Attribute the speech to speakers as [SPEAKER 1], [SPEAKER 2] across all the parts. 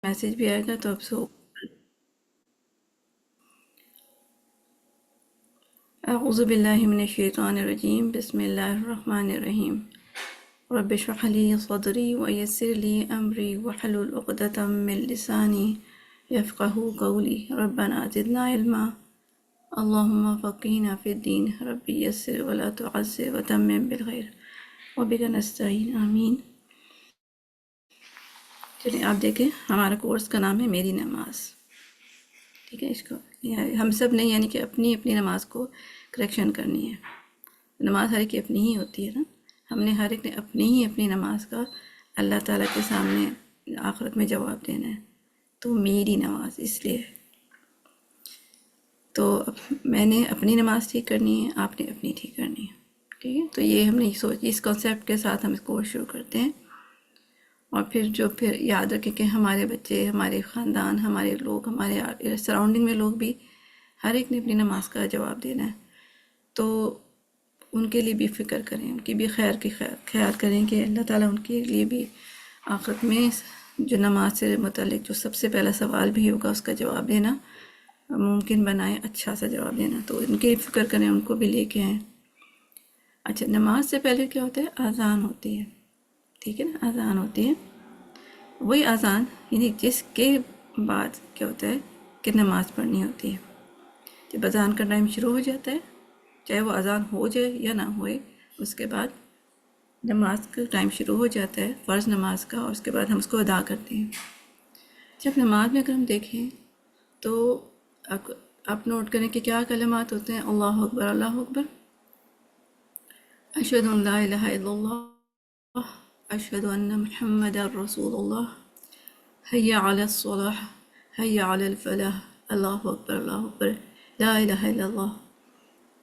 [SPEAKER 1] Message بھی آئے گا تو اب اعوذ باللہ من الشیطان الرجیم، بسم اللہ الرحمن الرحیم۔ رب اشرح لی صدری ویسر لی امری واحلل عقدۃ من لسانی یفقہوا قولی، ربنا زدنا علما، اللہم فقہنا فی الدین، رب یسر ولا تعسر وتمم بالخیر وبک نستعین، آمین۔ چلیے آپ دیکھیں، ہمارا کورس کا نام ہے میری نماز، ٹھیک ہے۔ اس کو ہم سب نے یعنی کہ اپنی اپنی نماز کو کریکشن کرنی ہے۔ نماز ہر ایک کی اپنی ہی ہوتی ہے نا، ہم نے ہر ایک نے اپنی ہی اپنی نماز کا اللہ تعالیٰ کے سامنے آخرت میں جواب دینا ہے۔ تو میری نماز اس لیے، تو میں نے اپنی نماز ٹھیک کرنی ہے، آپ نے اپنی ٹھیک کرنی ہے، ٹھیک ہے۔ تو یہ ہم نے اس کانسیپٹ کے ساتھ ہم اس کورس شروع کرتے ہیں، اور پھر یاد رکھیں کہ ہمارے بچے، ہمارے خاندان، ہمارے لوگ، ہمارے سراؤنڈنگ میں لوگ بھی ہر ایک نے اپنی نماز کا جواب دینا ہے۔ تو ان کے لیے بھی فکر کریں، ان کی بھی خیال کریں کہ اللہ تعالیٰ ان کے لیے بھی آخرت میں جو نماز سے متعلق جو سب سے پہلا سوال بھی ہوگا اس کا جواب دینا ممکن بنائیں، اچھا سا جواب دینا۔ تو ان کی فکر کریں، ان کو بھی لے کے آئیں۔ اچھا، نماز سے پہلے کیا ہوتا ہے؟ اذان ہوتی ہے، ٹھیک ہے نا، اذان ہوتی ہے۔ وہی اذان یعنی جس کے بعد کیا ہوتا ہے کہ نماز پڑھنی ہوتی ہے۔ جب اذان کا ٹائم شروع ہو جاتا ہے، چاہے وہ اذان ہو جائے یا نہ ہوئے، اس کے بعد نماز کا ٹائم شروع ہو جاتا ہے، فرض نماز کا، اور اس کے بعد ہم اس کو ادا کرتے ہیں۔ جب نماز میں اگر ہم دیکھیں تو آپ نوٹ کریں کہ کیا کلمات ہوتے ہیں؟ اللہ اکبر، اللہ اکبر، اشہد ان لا الہ الا اللہ، اشہد ان محمد رسول اللہ، حی علی الصلاح، حی علی الفلاح، اللہ اکبر، اللہ اکبر، لا الہ الا اللہ۔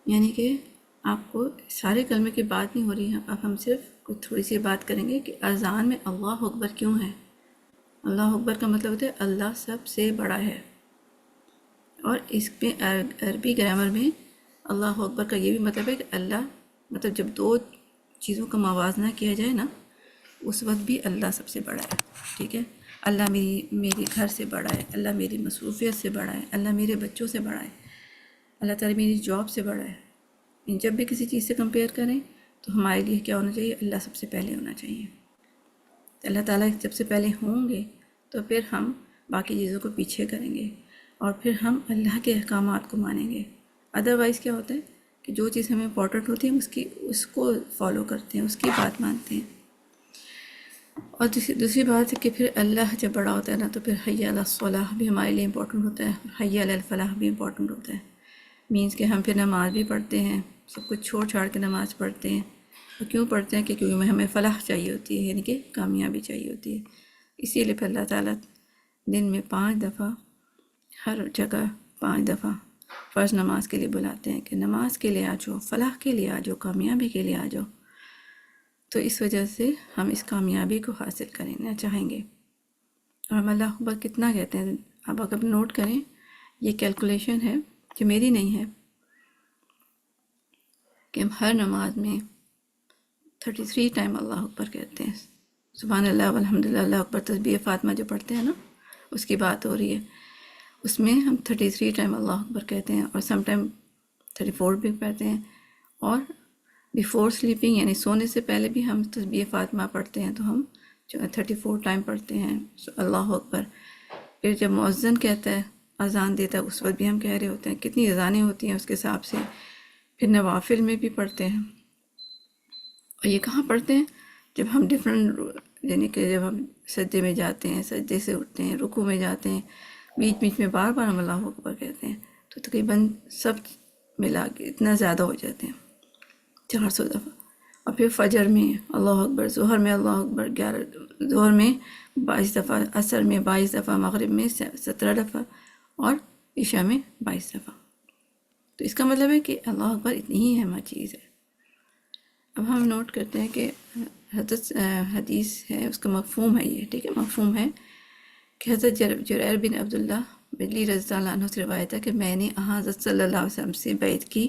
[SPEAKER 1] یعنی کہ آپ کو سارے کلمے کی بات نہیں ہو رہی ہے، اب ہم صرف کچھ تھوڑی سی بات کریں گے کہ اذان میں اللہ اکبر کیوں ہے۔ اللہ اکبر کا مطلب ہوتا ہے اللہ سب سے بڑا ہے، اور اس میں عربی گرامر میں اللہ اکبر کا یہ بھی مطلب ہے کہ اللہ، مطلب جب دو چیزوں کا موازنہ کیا جائے نا، اس وقت بھی اللہ سب سے بڑا ہے، ٹھیک ہے۔ اللہ میری گھر سے بڑا ہے، اللہ میری مصروفیت سے بڑا ہے، اللہ میرے بچوں سے بڑا ہے، اللہ تعالیٰ میری جاب سے بڑا ہے۔ جب بھی کسی چیز سے کمپیئر کریں تو ہمارے لیے کیا ہونا چاہیے؟ اللہ سب سے پہلے ہونا چاہیے۔ تو اللہ تعالیٰ سب سے پہلے ہوں گے تو پھر ہم باقی چیزوں کو پیچھے کریں گے، اور پھر ہم اللہ کے احکامات کو مانیں گے۔ ادروائز کیا ہوتا ہے کہ جو چیز ہمیں امپورٹنٹ ہوتی ہے اس کو فالو کرتے ہیں، اس کی بات مانتے ہیں۔ اور دوسری بات ہے کہ پھر اللہ جب بڑا ہوتا ہے نا، تو پھر حی علی الصلاح بھی ہمارے لیے امپورٹنٹ ہوتا ہے، حی علی الفلاح بھی امپورٹنٹ ہوتا ہے۔ مینس کہ ہم پھر نماز بھی پڑھتے ہیں، سب کچھ چھوڑ چھاڑ کے نماز پڑھتے ہیں۔ اور کیوں پڑھتے ہیں؟ کہ کیونکہ ہمیں فلاح چاہیے ہوتی ہے، یعنی کہ کامیابی چاہیے ہوتی ہے۔ اسی لیے پھر اللہ تعالیٰ دن میں 5 دفعہ، ہر جگہ 5 دفعہ فرض نماز کے لیے بلاتے ہیں کہ نماز کے لیے آ جاؤ، فلاح کے لیے آ جاؤ، کامیابی کے لیے آ جاؤ۔ تو اس وجہ سے ہم اس کامیابی کو حاصل کرنا چاہیں گے، اور ہم اللہ اکبر کتنا کہتے ہیں۔ اب اگر نوٹ کریں، یہ کیلکولیشن ہے جو میری نہیں ہے، کہ ہم ہر نماز میں 33 ٹائم اللہ اکبر کہتے ہیں۔ سبحان اللہ والحمدللہ، اللہ اکبر، تسبیح فاطمہ جو پڑھتے ہیں نا، اس کی بات ہو رہی ہے۔ اس میں ہم 33 ٹائم اللہ اکبر کہتے ہیں، اور سم ٹائم 34 بھی کہتے ہیں۔ اور بیفور سلیپنگ یعنی سونے سے پہلے بھی ہم تسبیح فاطمہ پڑھتے ہیں، تو ہم 34 ٹائم پڑھتے ہیں اللہ اکبر۔ پھر جب مؤذن کہتا ہے، اذان دیتا ہے، اس وقت بھی ہم کہہ رہے ہوتے ہیں۔ کتنی اذانیں ہوتی ہیں اس کے حساب سے۔ پھر نوافل میں بھی پڑھتے ہیں، اور یہ کہاں پڑھتے ہیں؟ جب ہم یعنی کہ جب ہم سجدے میں جاتے ہیں، سجدے سے اٹھتے ہیں، رکوع میں جاتے ہیں، بیچ بیچ میں بار بار ہم اللہ اکبر کہتے ہیں، تو تقریباً سب ملا کے اتنا زیادہ ہو جاتے ہیں، 400 دفعہ۔ اور پھر فجر میں اللہ اکبر، ظہر میں اللہ اکبر 11، ظہر میں 22 دفعہ، عصر میں 22 دفعہ، مغرب میں 17 دفعہ، اور عشاء میں 22 دفعہ۔ تو اس کا مطلب ہے کہ اللہ اکبر اتنی ہی اہم چیز ہے۔ اب ہم نوٹ کرتے ہیں کہ حدیث ہے، اس کا مفہوم ہے یہ، ٹھیک ہے، مفہوم ہے کہ حضرت جریر بن عبداللہ بجلی رضی اللہ عنہ سے روایت ہے کہ میں نے حضرت صلی اللہ علیہ وسلم سے بیعت کی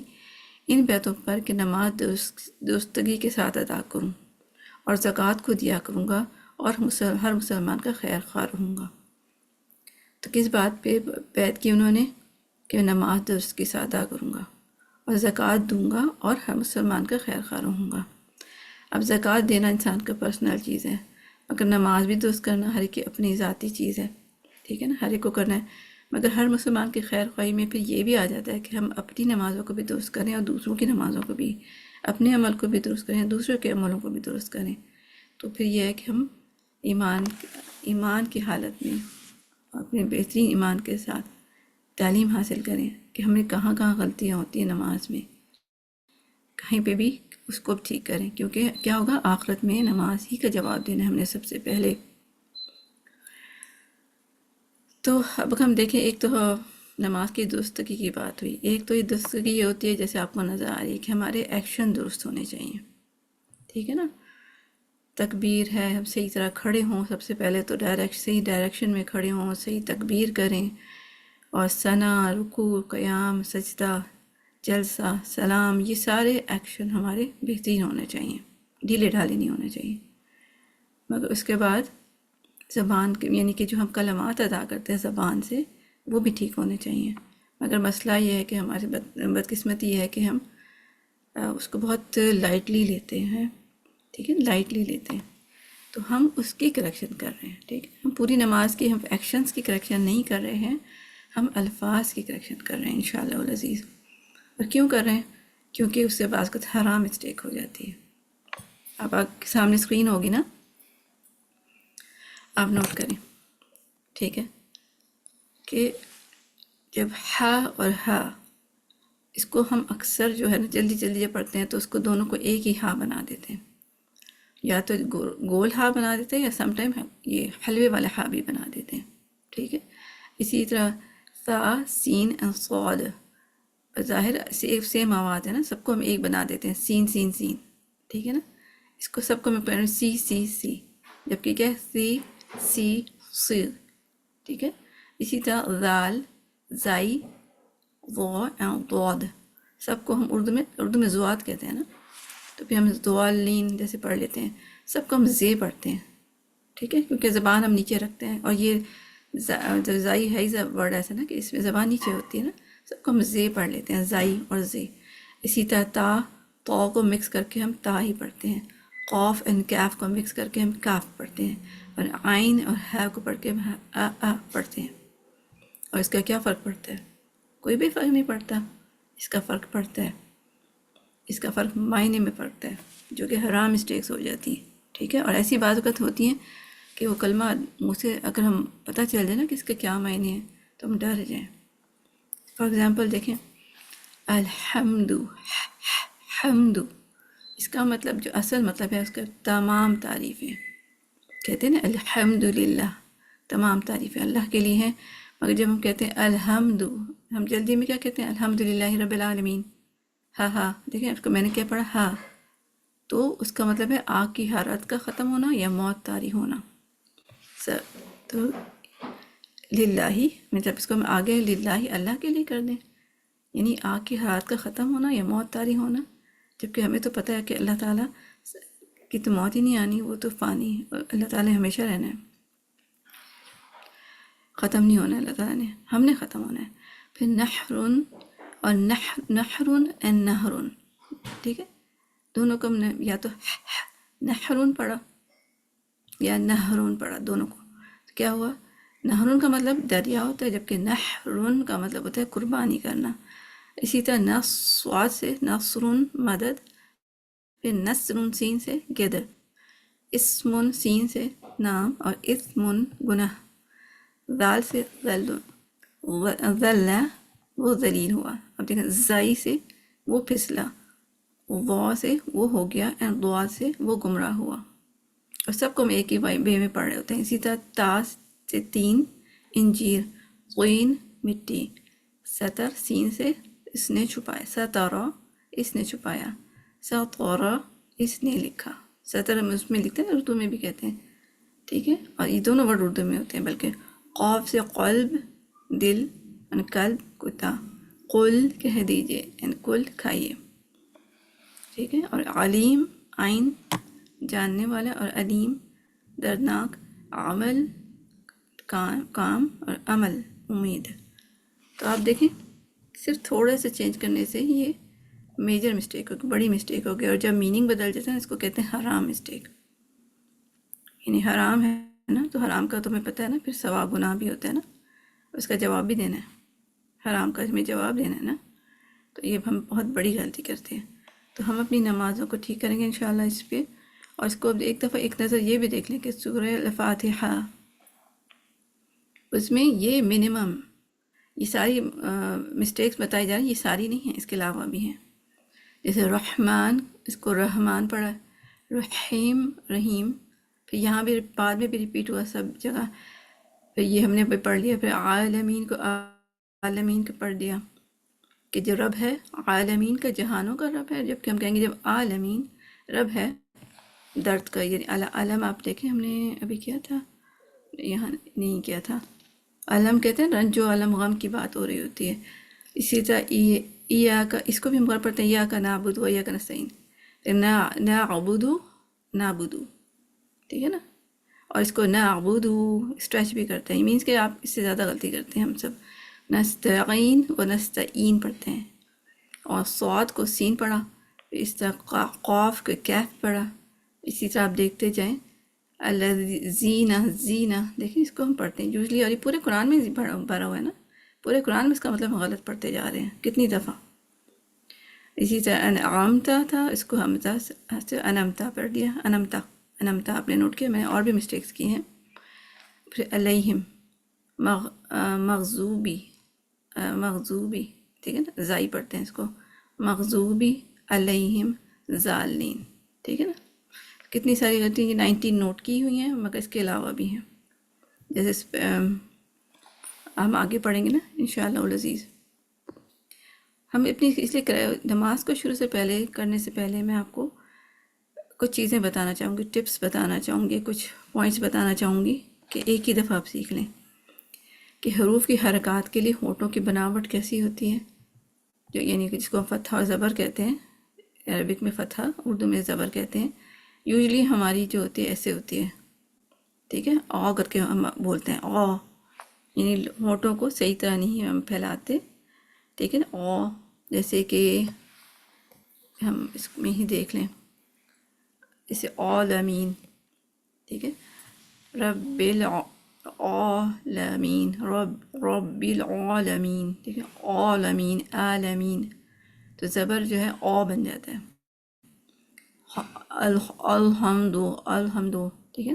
[SPEAKER 1] ان بیعتوں پر کہ نماز درستگی کے ساتھ ادا کروں، اور زکوٰۃ کو دیا کروں گا، اور ہر مسلمان کا خیر خواہ رہوں گا۔ تو کس بات پہ بیعت کی انہوں نے؟ کہ نماز درست کے ساتھ ادا کروں گا اور زکوٰۃ دوں گا اور ہر مسلمان کا خیر خواہ رہوں گا۔ اب زکوٰۃ دینا انسان کا پرسنل چیز ہے، مگر نماز بھی درست کرنا ہر ایک کی اپنی ذاتی چیز ہے، ٹھیک ہے نا، ہر ایک کو کرنا ہے۔ مگر ہر مسلمان کی خیر خواہی میں پھر یہ بھی آ جاتا ہے کہ ہم اپنی نمازوں کو بھی درست کریں اور دوسروں کی نمازوں کو بھی، اپنے عمل کو بھی درست کریں، دوسروں کے عملوں کو بھی درست کریں۔ تو پھر یہ ہے کہ ہم ایمان کی حالت میں اپنے بہترین ایمان کے ساتھ تعلیم حاصل کریں کہ ہمیں کہاں کہاں غلطیاں ہوتی ہیں نماز میں، کہیں پہ بھی اس کو ٹھیک کریں، کیونکہ کیا ہوگا آخرت میں نماز ہی کا جواب دینا ہے ہم نے سب سے پہلے۔ تو اب ہم دیکھیں، ایک تو نماز کی درستگی کی بات ہوئی، ایک تو یہ درستگی یہ ہوتی ہے جیسے آپ کو نظر آ رہی ہے کہ ہمارے ایکشن درست ہونے چاہیے، ٹھیک ہے نا۔ تکبیر ہے، ہم صحیح طرح کھڑے ہوں، سب سے پہلے تو صحیح ڈائریکشن میں کھڑے ہوں، صحیح تکبیر کریں، اور ثنا، رکوع، قیام، سجدہ، جلسہ، سلام، یہ سارے ایکشن ہمارے بہترین ہونے چاہیے، ڈھیلے ڈھالے نہیں ہونے چاہیے۔ مگر اس کے بعد زبان کے یعنی کہ جو ہم کلمات ادا کرتے ہیں زبان سے، وہ بھی ٹھیک ہونے چاہیے۔ مگر مسئلہ یہ ہے کہ ہماری بدقسمتی یہ ہے کہ ہم اس کو بہت لائٹلی لیتے ہیں، ٹھیک ہے، لائٹلی لیتے ہیں، تو ہم اس کی کریکشن کر رہے ہیں، ٹھیک ہے، ہم پوری نماز کی، ہم ایکشنز کی کریکشن نہیں کر رہے ہیں، ہم الفاظ کی کریکشن کر رہے ہیں انشاءاللہ العزیز۔ اور کیوں کر رہے ہیں؟ کیونکہ اس سے بعض کا حرام مسٹیک ہو جاتی ہے۔ اب آپ کے سامنے اسکرین ہوگی نا، آپ نوٹ کریں، ٹھیک ہے، کہ جب ہا اور ہا، اس کو ہم اکثر جو ہے نا جلدی جلدی جب پڑھتے ہیں تو اس کو دونوں کو ایک ہی ہا بنا دیتے ہیں، یا تو گول ہا بنا دیتے ہیں یا سم ٹائم یہ حلوے والا ہا بھی بنا دیتے ہیں، ٹھیک ہے۔ اسی طرح ثا، سین اور صاد، ظاہر سیم آواز ہے نا، سب کو ہم ایک بنا دیتے ہیں، سین سین سین، ٹھیک ہے نا۔ اس کو سب کو میں پڑھ رہی ہوں سی سی سی، جبکہ کیا ہے سی سی سی، ٹھیک ہے۔ اسی طرح ذال، زائی، ضو، ضاد، سب کو ہم اردو میں زواد کہتے ہیں نا، تو پھر ہم ضالین جیسے پڑھ لیتے ہیں، سب کو ہم زے پڑھتے ہیں، ٹھیک ہے، کیونکہ زبان ہم نیچے رکھتے ہیں، اور یہ زائی ہے ورڈ ایسا نا کہ اس میں زبان نیچے ہوتی ہے نا، سب کو ہم زے پڑھ لیتے ہیں، زائی اور زے۔ اسی طرح تا کو مکس کر کے ہم تا ہی پڑھتے ہیں، قاف اینڈ کیف کو مکس کر کے ہم کاف پڑھتے ہیں، اور عین اور ہا کو پڑھ کے ہم آ پڑھتے ہیں۔ اور اس کا کیا فرق پڑتا ہے؟ کوئی بھی فرق نہیں پڑتا، اس کا فرق پڑتا ہے، اس کا فرق معنی میں پڑتا ہے، جو کہ حرام مسٹیکس ہو جاتی ہیں، ٹھیک ہے۔ اور ایسی بعض اوقات ہوتی ہیں کہ وہ کلمہ منہ سے اگر ہم پتہ چل جائے نا کہ اس کے کیا معنی ہے تو ہم ڈر جائیں۔ فار ایگزامپل دیکھیں، الحمد، حمد، اس کا مطلب جو اصل مطلب ہے اس کا تمام تعریفیں، کہتے ہیں نا الحمد للہ، تمام تعریفیں اللہ کے لیے ہیں۔ مگر جب ہم کہتے ہیں الحمد، ہم جلدی میں کیا کہتے ہیں؟ الحمد للہ رب العالمین، ہاں دیکھیں اس کو میں نے کیا پڑھا، ہاں، تو اس کا مطلب ہے آگ کی حرارت کا ختم ہونا یا موت طاری ہونا۔ تو للہ، مطلب اس کو ہم آگے للہ اللہ کے لیے کر دیں، یعنی آگ کی حرارت کا ختم ہونا یا موت طاری ہونا، جبکہ ہمیں تو پتہ ہے کہ اللہ تعالیٰ کی تو موت ہی نہیں آنی، وہ تو فانی ہے، اور اللہ تعالیٰ ہمیشہ رہنا ہے، ختم نہیں ہونا اللہ تعالیٰ نے، ہم نے ختم ہونا ہے۔ پھر نحر اور نحر اینڈ نہر، ٹھیک ہے، دونوں کو ہم نے یا تو نحر پڑھا یا نہر پڑھا، دونوں کو، تو کیا ہوا؟ نہر کا مطلب دریا ہوتا ہے، جبکہ نحر کا مطلب ہوتا ہے قربانی کرنا۔ اسی طرح نصر سے نصر مدد، پھر نصر سین سے گدر، اسم سین سے نام، اور اسم گناہ، ذال سے ذل، وہ ذلیل ہوا۔ اب دیکھیں زائی سے وہ پھسلا، وا سے وہ ہو گیا، اینڈ ضاد سے وہ گمراہ ہوا، اور سب کو ہم ایک ہی وے میں پڑھ رہے ہوتے ہیں۔ اسی طرح تا سے تین، انجیر، قین مٹی، ستر سین سے اس نے چھپایا، ستارہ اس نے چھپایا، سطورہ اس نے لکھا، ستر ہم اس میں لکھتے ہیں، اردو میں بھی کہتے ہیں، ٹھیک ہے، اور یہ دونوں ورڈ اردو میں ہوتے ہیں۔ بلکہ قاف سے قلب، دل، یعنی قلب کتا، قل کہہ دیجئے، یعنی کل کھائیے، ٹھیک ہے، اور علیم عین جاننے والا، اور علیم دردناک، عمل کام اور عمل امید. تو آپ دیکھیں صرف تھوڑے سے چینج کرنے سے یہ میجر مسٹیک ہوگی، بڑی مسٹیک ہوگی. اور جب میننگ بدل جاتا ہے اس کو کہتے ہیں حرام مسٹیک. یعنی حرام ہے نا، تو حرام کا تمہیں پتہ ہے نا، پھر ثواب گناہ بھی ہوتا ہے نا، اس کا جواب بھی دینا ہے، حرام کا ہمیں جواب دینا ہے نا. تو یہ ہم بہت بڑی غلطی کرتے ہیں. تو ہم اپنی نمازوں کو ٹھیک کریں گے انشاءاللہ اس پہ. اور اس کو اب ایک دفعہ ایک نظر یہ بھی دیکھ لیں کہ سورہ الفاتحہ، اس میں یہ منیمم یہ ساری مسٹیکس بتائی جا رہی ہیں، یہ ساری نہیں ہیں، اس کے علاوہ بھی ہیں. جیسے رحمان، اس کو رحمان پڑھا، رحیم رحیم، پھر یہاں بھی بعد میں بھی ریپیٹ ہوا سب جگہ. پھر یہ ہم نے پڑھ لیا. پھر عالمین کو عالمین کا پڑھ دیا کہ جو رب ہے عالمین کا، جہانوں کا رب ہے. جبکہ ہم کہیں گے جب عالمین رب ہے درد کا، یعنی علم آپ دیکھیں ہم نے ابھی کیا تھا، یہاں نہیں کیا تھا. علم کہتے ہیں رنج و علم غم کی بات ہو رہی ہوتی ہے. اسی طرح ایا کا، اس کو بھی ہم غور پڑھتے ہیں یا کا نعبد و یا کا نستعین، نعبد نعبد، ٹھیک ہے نا. اور اس کو نعبد اسٹریچ بھی کرتے ہیں، مینس کہ آپ اس سے زیادہ غلطی کرتے ہیں ہم سب. نستعین و نستعین پڑھتے ہیں، اور صاد کو سین پڑھا، اس طرح قاف کو کیف پڑھا. اسی طرح آپ دیکھتے جائیں الذین زینہ، دیکھیں اس کو ہم پڑھتے ہیں یوزلی، اور یہ پورے قرآن میں بھرا ہوا ہے نا، پورے قرآن میں اس کا مطلب غلط پڑھتے جا رہے ہیں کتنی دفعہ. اسی طرح انعامتا تھا، اس کو حمزہ سے انمتا پڑھ دیا، انمتا انمتا آپ نے نوٹ کیا، میں نے اور بھی مسٹیکس کی ہیں. پھر علیہم مغضوبی مغضوبی، ٹھیک ہے نا، زائی پڑھتے ہیں اس کو، مغضوبی علیہم ضالین، ٹھیک ہے نا. کتنی ساری غلطی، یہ 19 نوٹ کی ہوئی ہیں، مگر اس کے علاوہ بھی ہیں. جیسے ہم آگے پڑھیں گے نا انشاءاللہ العزیز. ہم اپنی اس لیے نماز کو شروع سے پہلے کرنے سے پہلے میں آپ کو کچھ چیزیں بتانا چاہوں گی، ٹپس بتانا چاہوں گی، کچھ پوائنٹس بتانا چاہوں گی کہ ایک ہی دفعہ آپ سیکھ لیں کہ حروف کی حرکات کے لیے ہونٹوں کی بناوٹ کیسی ہوتی ہے، جو یعنی کہ جس کو ہم فتح اور زبر کہتے ہیں، عربک میں فتح، اردو میں زبر کہتے ہیں. یوزلی ہماری جو ہوتی ہے ایسے ہوتی ہے، ٹھیک ہے، او کر کے ہم بولتے ہیں او، یعنی ہونٹوں کو صحیح طرح نہیں ہم پھیلاتے، ٹھیک ہے نا. او جیسے کہ ہم اس میں ہی دیکھ لیں، جیسے عالمین، ٹھیک ہے، رب العالمین، رب العالمین، ٹھیک ہے، عالمین عالمین، تو زبر جو ہے او بن جاتا ہے. الحمد الحمد، ٹھیک ہے،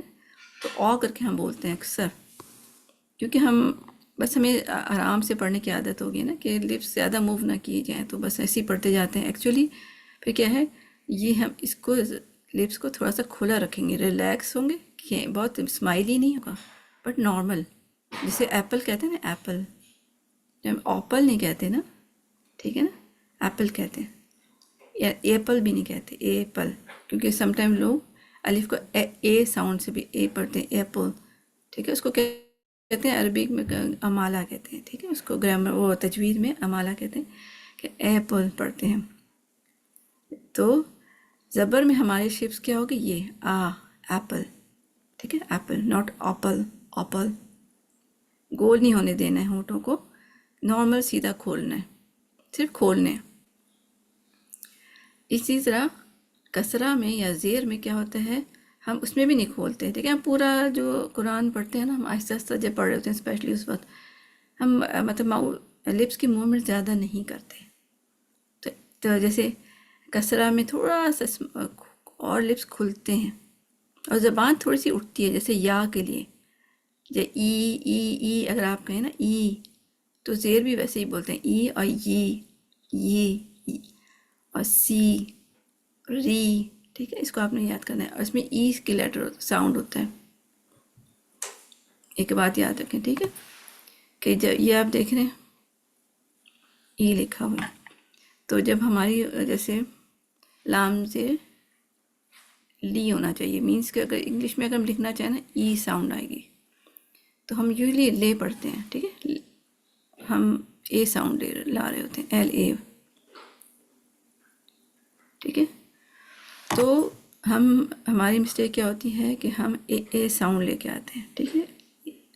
[SPEAKER 1] تو او کر کے ہم بولتے ہیں اکثر، کیونکہ ہم بس ہمیں آرام سے پڑھنے کی عادت ہوگی نا کہ لپس زیادہ موو نہ کیے جائیں، تو بس ایسے ہی پڑھتے جاتے ہیں. ایکچولی پھر کیا ہے، یہ ہم اس کو لپس کو تھوڑا سا کھلا رکھیں گے، ریلیکس ہوں گے، کہ بہت اسمائلی نہیں ہوگا بٹ نارمل. جسے ایپل کہتے ہیں نا، ایپل، جب ایپل نہیں کہتے نا، ٹھیک ہے نا، ایپل کہتے ہیں، یا ایپل بھی نہیں کہتے، ایپل، کیونکہ سم ٹائم لوگ الف کو اے ساؤنڈ سے بھی اے پڑھتے ہیں، ایپل، ٹھیک ہے. اس کو کہتے ہیں عربی میں امالہ کہتے ہیں، ٹھیک ہے، اس کو گرامر وہ تجوید میں امالہ کہتے ہیں کہ ایپل پڑھتے ہیں. تو زبر میں ہمارے شپس کیا ہوگی، یہ ایپل، ٹھیک ہے، ایپل، ناٹ ایپل، ایپل. گول نہیں ہونے دینا ہے ہونٹوں کو، نارمل سیدھا کھولنا ہے، صرف کھولنے. اسی طرح کسرہ میں یا زیر میں کیا ہوتا ہے، ہم اس میں بھی نہیں کھولتے، ٹھیک ہے. ہم پورا جو قرآن پڑھتے ہیں نا، ہم آہستہ آہستہ جب پڑھ رہے ہوتے ہیں اسپیشلی اس وقت، ہم مطلب لپس کی موومنٹ زیادہ نہیں کرتے. تو جیسے کسرہ میں تھوڑا سا اور لپس کھلتے ہیں، اور زبان تھوڑی سی اٹھتی ہے، جیسے یا کے لیے، جیسے ای اگر آپ کہیں نا ای، تو زیر بھی ویسے ہی بولتے ہیں، ای اور یہ اور سی، ری، ٹھیک ہے. اس کو آپ نے یاد کرنا ہے، اور اس میں ای کی لیٹر ساؤنڈ ہوتا ہے. ایک بات یاد رکھیں، ٹھیک ہے، کہ جب یہ آپ دیکھ رہے ہیں ای لکھا ہوا ہے، تو جب ہماری جیسے لام سے لی ہونا چاہیے، مینس کہ اگر انگلش میں اگر ہم لکھنا چاہیں نا، ای ساؤنڈ آئے گی، تو ہم یوزلی لے پڑھتے ہیں، ٹھیک ہے، ہم اے ساؤنڈ لا رہے ہوتے ہیں، ایل اے، ٹھیک ہے. تو ہماری مسٹیک کیا ہوتی ہے کہ ہم اے ساؤنڈ لے کے آتے ہیں، ٹھیک ہے،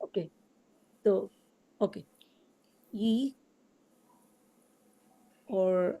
[SPEAKER 2] Okay. So, okay. E or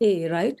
[SPEAKER 2] A, right?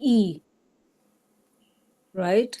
[SPEAKER 2] E, right?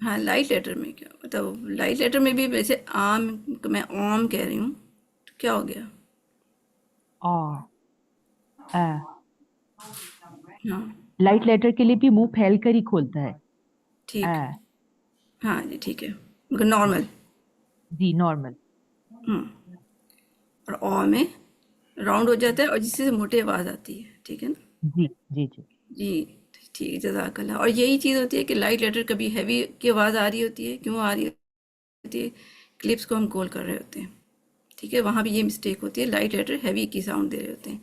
[SPEAKER 1] ہاں لائٹ لیٹر میں کیا مطلب لائٹ لیٹر میں بھی ویسے عام میں عام کہہ رہی ہوں تو کیا ہو گیا ہاں
[SPEAKER 3] لائٹ لیٹر کے لیے بھی منہ پھیل کر ہی کھولتا ہے.
[SPEAKER 1] ٹھیک ہاں جی ٹھیک ہے مگر نارمل.
[SPEAKER 3] جی نارمل.
[SPEAKER 1] اور او میں راؤنڈ ہو جاتا ہے اور جس سے موٹی آواز آتی ہے. ٹھیک ہے نا
[SPEAKER 3] جی جی جی.
[SPEAKER 1] جی ٹھیک ہے جزاک اللہ. اور یہی چیز ہوتی ہے کہ لائٹ لیٹر کبھی ہیوی کی آواز آ رہی ہوتی ہے. کیوں آ رہی ہوتی ہے؟ کلپس کو ہم کول کر رہے ہوتے ہیں. ٹھیک ہے وہاں بھی یہ مسٹیک ہوتی ہے. لائٹ لیٹر ہیوی کی ساؤنڈ دے رہے ہوتے ہیں.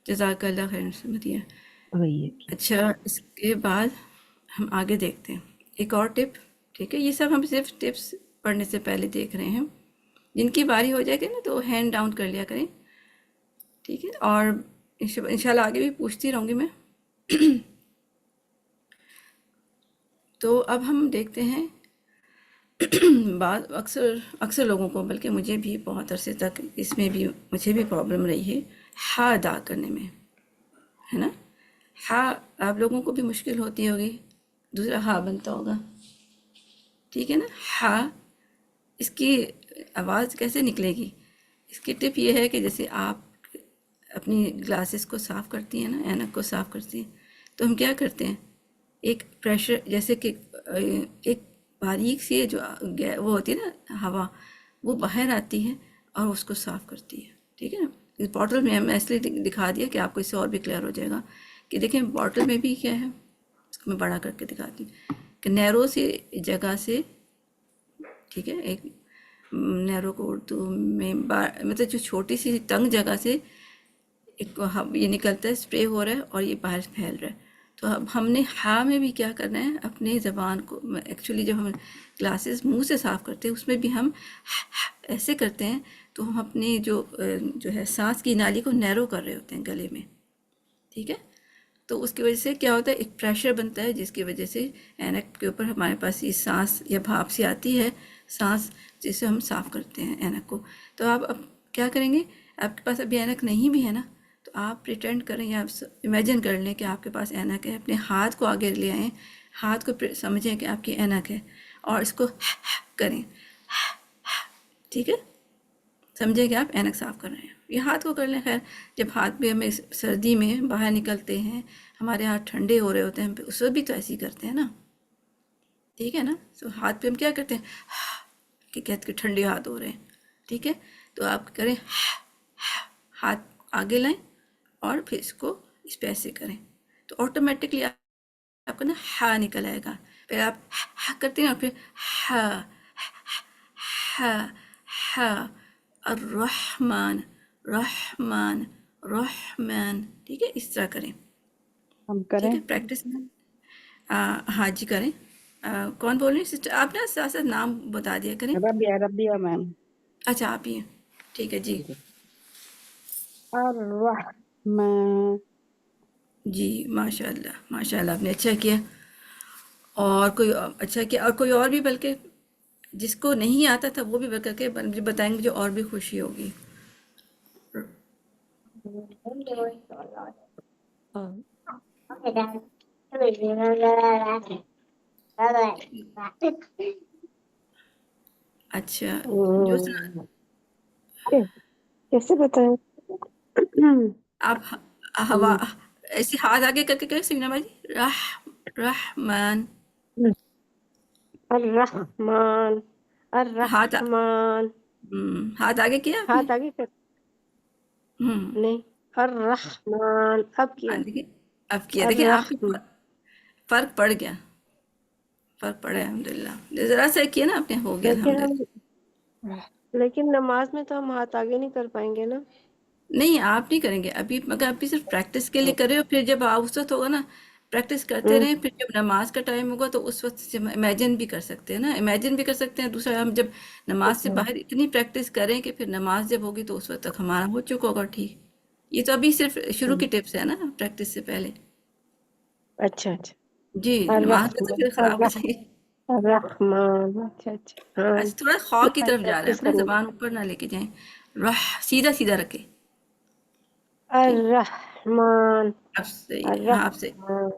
[SPEAKER 1] جزاک اللہ خیر سمجھیے.
[SPEAKER 3] وہی ہے.
[SPEAKER 1] اچھا اس کے بعد ہم آگے دیکھتے ہیں ایک اور ٹپ. ٹھیک ہے یہ سب ہم صرف ٹپس پڑھنے سے پہلے دیکھ رہے ہیں. جن کی باری ہو جائے گی نا تو ہینڈ ڈاؤن کر لیا کریں. ٹھیک ہے اور انشاءاللہ آگے بھی پوچھتی رہوں گی میں. تو اب ہم دیکھتے ہیں بعض اکثر لوگوں کو بلکہ مجھے بھی بہت عرصے تک اس میں بھی مجھے بھی پرابلم رہی ہے ہا ادا کرنے میں ہے نا. ہا آپ لوگوں کو بھی مشکل ہوتی ہوگی. دوسرا ہا بنتا ہوگا. ٹھیک ہے نا. ہا اس کی آواز کیسے نکلے گی؟ اس کی ٹپ یہ ہے کہ جیسے آپ اپنی گلاسز کو صاف کرتی ہیں نا اینک کو صاف کرتی ہیں تو ہم کیا کرتے ہیں ایک پریشر جیسے کہ ایک باریک سی جو وہ ہوتی ہے نا ہوا وہ باہر آتی ہے اور اس کو صاف کرتی ہے. ٹھیک ہے نا. اس باٹل میں ہم اس لیے دکھا دیا کہ آپ کو اس سے اور بھی کلیئر ہو جائے گا کہ دیکھیں باٹل میں بھی کیا ہے. اس کو میں بڑا کر کے دکھاتی ہوں کہ نیرو سی جگہ سے. ٹھیک ہے ایک نیرو کو اردو میں مطلب جو چھوٹی سی تنگ جگہ سے ایک یہ نکلتا ہے اسپرے ہو رہا ہے اور یہ باہر پھیل رہا ہے. تو اب ہم نے ہا میں بھی کیا کرنا ہے اپنے زبان کو ایکچولی جب ہم گلاسز منہ سے صاف کرتے ہیں اس میں بھی ہم ایسے کرتے ہیں تو ہم اپنی جو ہے سانس کی نالی کو نیرو کر رہے ہوتے ہیں گلے میں. ٹھیک ہے تو اس کی وجہ سے کیا ہوتا ہے ایک پریشر بنتا ہے جس کی وجہ سے اینک کے اوپر ہمارے پاس یہ سانس یا بھاپ سی آتی ہے سانس جس سے ہم صاف کرتے ہیں اینک کو. تو آپ اب کیا کریں گے آپ کے پاس ابھی اینک نہیں بھی ہے نا تو آپ پریٹینڈ کریں یا آپ امیجن کر لیں کہ آپ کے پاس اینک ہے. اپنے ہاتھ کو آگے لے آئیں ہاتھ کو سمجھیں کہ آپ کی اینک ہے اور اس کو کریں. ٹھیک ہے سمجھیں کہ آپ اینک صاف کر رہے ہیں. یہ ہاتھ کو کر لیں. خیر جب ہاتھ بھی ہمیں سردی میں باہر نکلتے ہیں ہمارے ہاتھ ٹھنڈے ہو رہے ہوتے ہیں اس وقت بھی تو ایسے ہی کرتے ہیں نا. ٹھیک ہے نا. تو ہاتھ پہ ہم کیا کرتے ہیں کہ کہتے کہ ٹھنڈے ہاتھ ہو رہے ہیں. ٹھیک ہے تو آپ کریں ہاتھ آگے لائیں اور پھر اس کو اس پہ ایسے کریں تو آٹومیٹکلی آپ کا نا ہا نکل آئے گا. پھر آپ ہا کرتے ہیں اور پھر ہا ہا ہا الرحمن رحمان رحمان. ٹھیک ہے اس طرح کریں.
[SPEAKER 4] ہم
[SPEAKER 1] ٹھیک
[SPEAKER 4] کریں.
[SPEAKER 1] ہے پریکٹس ہاں جی کریں. کون بول رہے ہیں سسٹر؟ آپ نا ساتھ ساتھ نام بتا دیا کریں.
[SPEAKER 4] ربیہ میم.
[SPEAKER 1] اچھا آپ ہی ہیں. ٹھیک ہے جی
[SPEAKER 4] الرحمن.
[SPEAKER 1] جی ماشاء اللہ آپ نے اچھا کیا. اور کوئی اچھا کیا اور کوئی اور بھی بلکہ جس کو نہیں آتا تھا وہ بھی کر کے مجھے بتائیں گے مجھے اور بھی خوشی ہوگی. اچھا جو
[SPEAKER 4] کیسے بتائیں؟
[SPEAKER 1] آپ ہوا ایسی ہاتھ آگے کر کے کریں سینا بھائی. رحمان
[SPEAKER 4] الرحمن
[SPEAKER 1] ہاتھ
[SPEAKER 4] الرحمن.
[SPEAKER 1] ہاتھ آگے کیا آپ نے؟
[SPEAKER 4] ہاتھ آگے کر نہیں الرحمن. اب کیا
[SPEAKER 1] دیکھیں اب کیا دیکھیں آپ کو
[SPEAKER 4] الرحمن.
[SPEAKER 1] فرق پڑ گیا. فرق پڑا الحمدللہ. ذرا سا کیا نا آپ نے ہو گیا الحمدللہ.
[SPEAKER 4] لیکن نماز میں تو ہم ہاتھ آگے نہیں کر پائیں گے نا.
[SPEAKER 1] نہیں آپ نہیں کریں گے ابھی مگر ابھی صرف پریکٹس کے لیے کرے ہو. پھر جب آپ اس وقت ہوگا نا پریکٹس کرتے رہیں پھر جب نماز کا ٹائم ہوگا تو اس وقت امیجن بھی کر سکتے ہیں نا. امیجن بھی کر سکتے ہیں. دوسرا ہم جب نماز سے باہر اتنی پریکٹس کریں کہ پھر نماز جب ہوگی تو اس وقت تک ہمارا ہو چکا ہوگا. ٹھیک یہ تو ابھی صرف شروع کی ٹپس ہے نا پریکٹس سے پہلے.
[SPEAKER 4] اچھا اچھا
[SPEAKER 1] جی نماز کا تو پھر خراب ہو جائے گی.
[SPEAKER 4] الرحمن. اچھا اچھا ہاں
[SPEAKER 1] اچھا تھوڑا خواہ کی طرف جا رہے ہیں
[SPEAKER 4] پریکٹس
[SPEAKER 1] اپنا
[SPEAKER 4] کرنی.
[SPEAKER 1] زبان اوپر نہ لے کے جائیں. سیدھا سیدھا رکھے. ٹھیک
[SPEAKER 4] الرحمن
[SPEAKER 1] آپ صحیح ہے. ہاں آپ سے
[SPEAKER 4] الرحمن.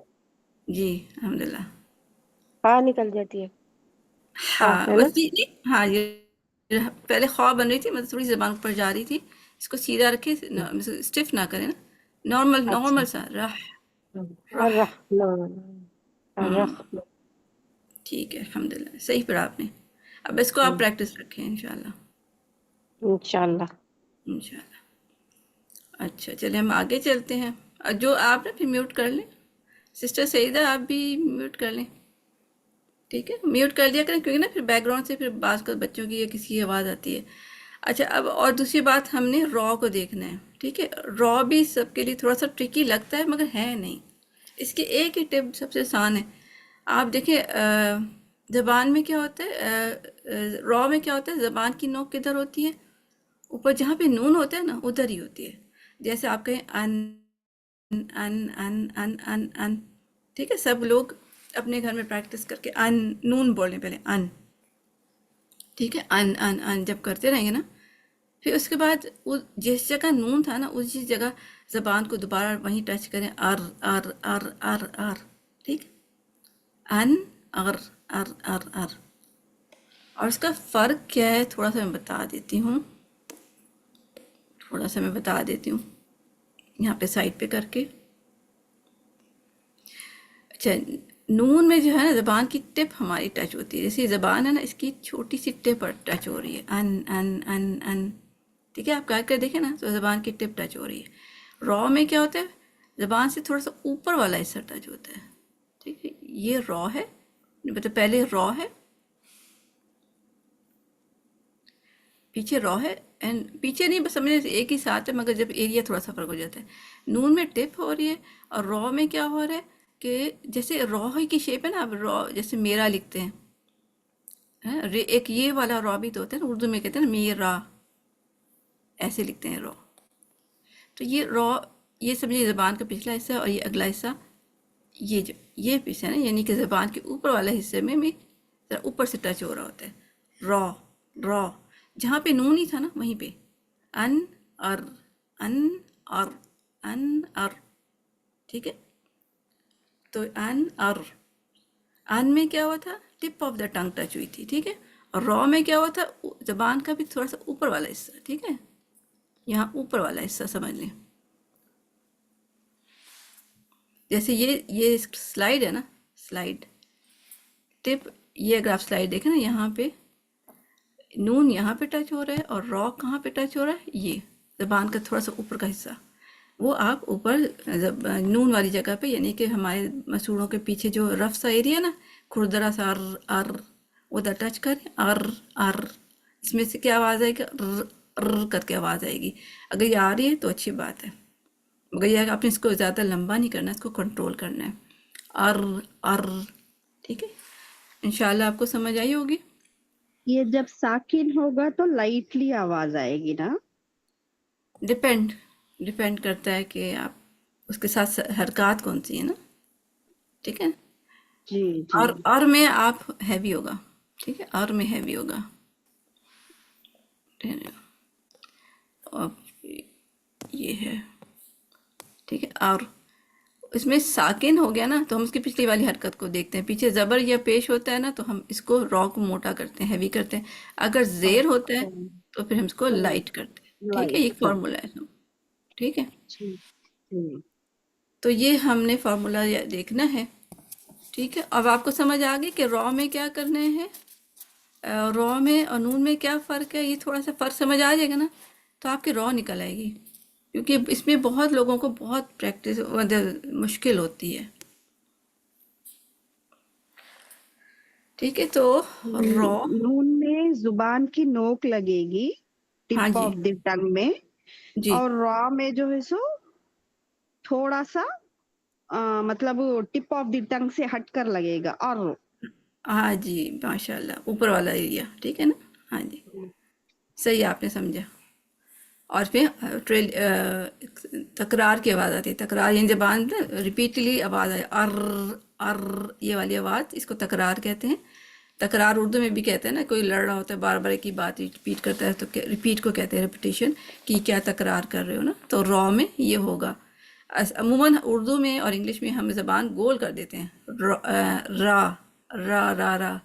[SPEAKER 1] جی الحمدللہ.
[SPEAKER 4] ہاں نکل جاتی ہے.
[SPEAKER 1] ہاں
[SPEAKER 4] ہے نا؟
[SPEAKER 1] بس یہ ہاں یہ پہلے خواہ بن رہی تھی، مطلب تھوڑی زبان پر جا رہی تھی. اس کو سیدھا رکھے، اسٹف نہ کریں نا، نارمل
[SPEAKER 4] اچھا.
[SPEAKER 1] نارمل سا رح. رح.
[SPEAKER 4] الرحمن.
[SPEAKER 1] ہاں
[SPEAKER 4] الرحمن.
[SPEAKER 1] ٹھیک ہے، الحمد للہ صحیح پڑھا آپ نے. اب اس کو آپ پریکٹس رکھیں انشاءاللہ.
[SPEAKER 4] انشاءاللہ.
[SPEAKER 1] انشاءاللہ. اچھا چلیں ہم آگے چلتے ہیں. جو آپ نا پھر میوٹ کر لیں، سسٹر سعیدہ آپ بھی میوٹ کر لیں. ٹھیک ہے، میوٹ کر دیا کریں، کیونکہ نا پھر بیک گراؤنڈ سے پھر بعض کا بچوں کی یا کسی کی آواز آتی ہے. اچھا اب اور دوسری بات، ہم نے را کو دیکھنا ہے. ٹھیک ہے، را بھی سب کے لیے تھوڑا سا ٹرکی لگتا ہے مگر ہے نہیں. اس کی ایک ہی ٹپ سب سے آسان ہے. آپ دیکھیں زبان میں کیا ہوتا ہے، را میں کیا ہوتا ہے، زبان کی نوک کدھر ہوتی ہے؟ اوپر جہاں پہ نون ہوتا ہے نا ادھر ہی ہوتی ہے. جیسے آپ کہیں ان ان ان ان ان ان. ٹھیک ہے، سب لوگ اپنے گھر میں پریکٹس کر کے ان نون بولنے پہلے ان. ٹھیک ہے، ان ان ان جب کرتے رہیں گے نا، پھر اس کے بعد جس جگہ نون تھا نا اسی جگہ زبان کو دوبارہ وہیں ٹچ کریں، ار ار ار ار ار. ٹھیک، ان ار ار ار ار. اور اس کا فرق کیا ہے تھوڑا سا میں بتا دیتی ہوں، یہاں پہ سائڈ پہ کر کے. اچھا، نون میں جو ہے نا زبان کی ٹپ ہماری ٹچ ہوتی ہے. جیسے یہ زبان ہے نا، اس کی چھوٹی سی ٹپ پر ٹچ ہو رہی ہے، ان ان ان ان. ٹھیک ہے، آپ کر کے دیکھیں نا تو زبان کی ٹپ ٹچ ہو رہی ہے. را میں کیا ہوتا ہے، زبان سے تھوڑا سا اوپر والا حصہ ٹچ ہوتا ہے. ٹھیک ہے، یہ را ہے، مطلب پہلے را ہے، پیچھے را ہے، اینڈ پیچھے نہیں بس سمجھے ایک ہی ساتھ ہے مگر جب ایریا تھوڑا سا فرق ہو جاتا ہے. نون میں ٹپ ہو رہی ہے اور را میں کیا ہو رہا ہے کہ جیسے را کی شیپ ہے نا، آپ را جیسے میرا لکھتے ہیں، ایک یہ والا را بھی تو ہوتا ہے نا، اردو میں کہتے ہیں نا میرا، ایسے لکھتے ہیں را. تو یہ را، یہ سمجھے زبان کا پچھلا حصہ اور یہ اگلا حصہ، یہ جو یہ پیچھے ہے نا، یعنی کہ زبان کے اوپر والے حصے میں بھی ذرا اوپر سے ٹچ ہو رہا ہوتا ہے. را را جہاں پہ نون ہی تھا نا وہیں پہ ان ار ان ار ان ار. ٹھیک ہے، تو ان ار، ان میں کیا ہوا تھا، tip of the tongue touch ہوئی تھی. ٹھیک ہے، اور را میں کیا ہوا تھا، زبان کا بھی تھوڑا سا اوپر والا حصہ. ٹھیک ہے، یہاں اوپر والا حصہ سمجھ لیں. جیسے یہ سلائڈ ہے نا، سلائڈ ٹپ، یہ اگر آپ سلائڈ دیکھیں نا، یہاں پہ نون یہاں پہ ٹچ ہو رہا ہے اور را کہاں پہ ٹچ ہو رہا ہے، یہ زبان کا تھوڑا سا اوپر کا حصہ، وہ آپ اوپر نون والی جگہ پہ، یعنی کہ ہمارے مسوڑوں کے پیچھے جو رف سا ایریا نا، کھردرا سا ار ار، ادھر ٹچ کریں، ار ار. اس میں سے کیا آواز آئے گی، ر کر کے آواز آئے گی. اگر یہ آ رہی ہے تو اچھی بات ہے، مگر یہ آپ نے اس کو زیادہ لمبا نہیں کرنا، اس کو کنٹرول کرنا ہے، ار ار. ٹھیک ہے، انشاءاللہ آپ کو سمجھ آئی ہوگی.
[SPEAKER 4] یہ جب ساکن ہوگا تو لائٹلی آواز آئے گی نا؟
[SPEAKER 1] ڈپینڈ کرتا ہے کہ آپ اس کے ساتھ حرکات کون سی ہیں نا. ٹھیک ہے،
[SPEAKER 4] جی جی.
[SPEAKER 1] اور میں آپ ہیوی ہوگا. ٹھیک ہے، اور میں ہیوی ہوگا. اور یہ ہے. ٹھیک ہے، اور اس میں ساکن ہو گیا نا تو ہم اس کی پچھلی والی حرکت کو دیکھتے ہیں. پیچھے زبر یا پیش ہوتا ہے نا تو ہم اس کو را کو موٹا کرتے ہیں، ہیوی کرتے ہیں. اگر زیر ہوتا ہے تو پھر ہم اس کو لائٹ کرتے ہیں. ٹھیک ہے، یہ
[SPEAKER 4] لائٹ.
[SPEAKER 1] فارمولا ہے. ٹھیک ہے،
[SPEAKER 4] جی جی.
[SPEAKER 1] تو یہ ہم نے فارمولا دیکھنا ہے. ٹھیک ہے، اب آپ کو سمجھ آ گئی کہ را میں کیا کرنا ہے، را میں اور نون میں کیا فرق ہے. یہ تھوڑا سا فرق سمجھ آ جائے گا نا تو آپ کی را نکل آئے گی، کیونکہ اس میں بہت لوگوں کو بہت پریکٹس مشکل ہوتی ہے. ٹھیک ہے، تو را،
[SPEAKER 4] نون میں زبان کی نوک لگے گی
[SPEAKER 1] ہاں
[SPEAKER 4] ٹپ
[SPEAKER 1] جی
[SPEAKER 4] آف دی ٹنگ میں،
[SPEAKER 1] جی
[SPEAKER 4] اور را میں جو ہے سو تھوڑا سا مطلب ٹپ آف دی ٹنگ سے ہٹ کر لگے گا. اور
[SPEAKER 1] ہاں جی ماشاء اللہ، اوپر والا ایریا. ٹھیک ہے نا، ہاں جی صحیح آپ نے سمجھا. اور پھر تکرار کی آواز آتی ہے. تکرار یعنی زبان ریپیٹلی آواز آئے، ار ار، یہ والی آواز، اس کو تکرار کہتے ہیں. تکرار اردو میں بھی کہتے ہیں نا، کوئی لڑ رہا ہوتا ہے بار بار ایک ہی بات ریپیٹ کرتا ہے تو ریپیٹ کو کہتے ہیں ریپیٹیشن، کہ کیا تکرار کر رہے ہو نا. تو را میں یہ ہوگا. عموماً اردو میں اور انگلش میں ہم زبان گول کر دیتے ہیں، را را را را را.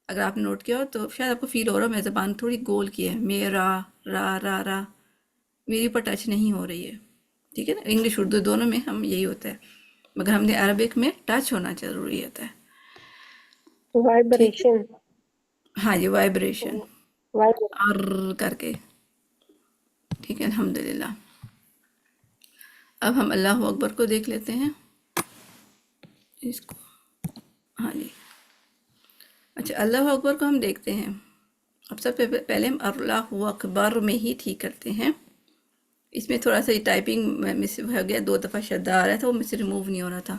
[SPEAKER 1] اگر آپ نے نوٹ کیا ہو تو شاید آپ کو فیل ہو رہا ہے میں زبان تھوڑی گول کی ہے، میرا را را را میری اوپر ٹچ نہیں ہو رہی ہے، ٹھیک ہے نا. انگلش اردو دونوں میں ہم یہی ہوتا ہے، مگر ہم نے عربک میں ٹچ ہونا ضروری ہوتا ہے. ٹھیک ہے،
[SPEAKER 5] وائبریشن.
[SPEAKER 1] ہاں جی، وائبریشن
[SPEAKER 5] وائبریشن.
[SPEAKER 1] ار کر کے. ٹھیک ہے، الحمدللہ. اب ہم اللہ اکبر کو دیکھ لیتے ہیں اس کو. ہاں جی، اچھا اللہ اکبر کو ہم دیکھتے ہیں. اب سب سے پہلے ہم اللہ اکبر میں ہی ٹھیک کرتے ہیں. اس میں تھوڑا سا یہ ٹائپنگ مس ہو گیا، 2 دفعہ شدہ آ رہا تھا، وہ مجھ سے ریموو نہیں ہو رہا تھا.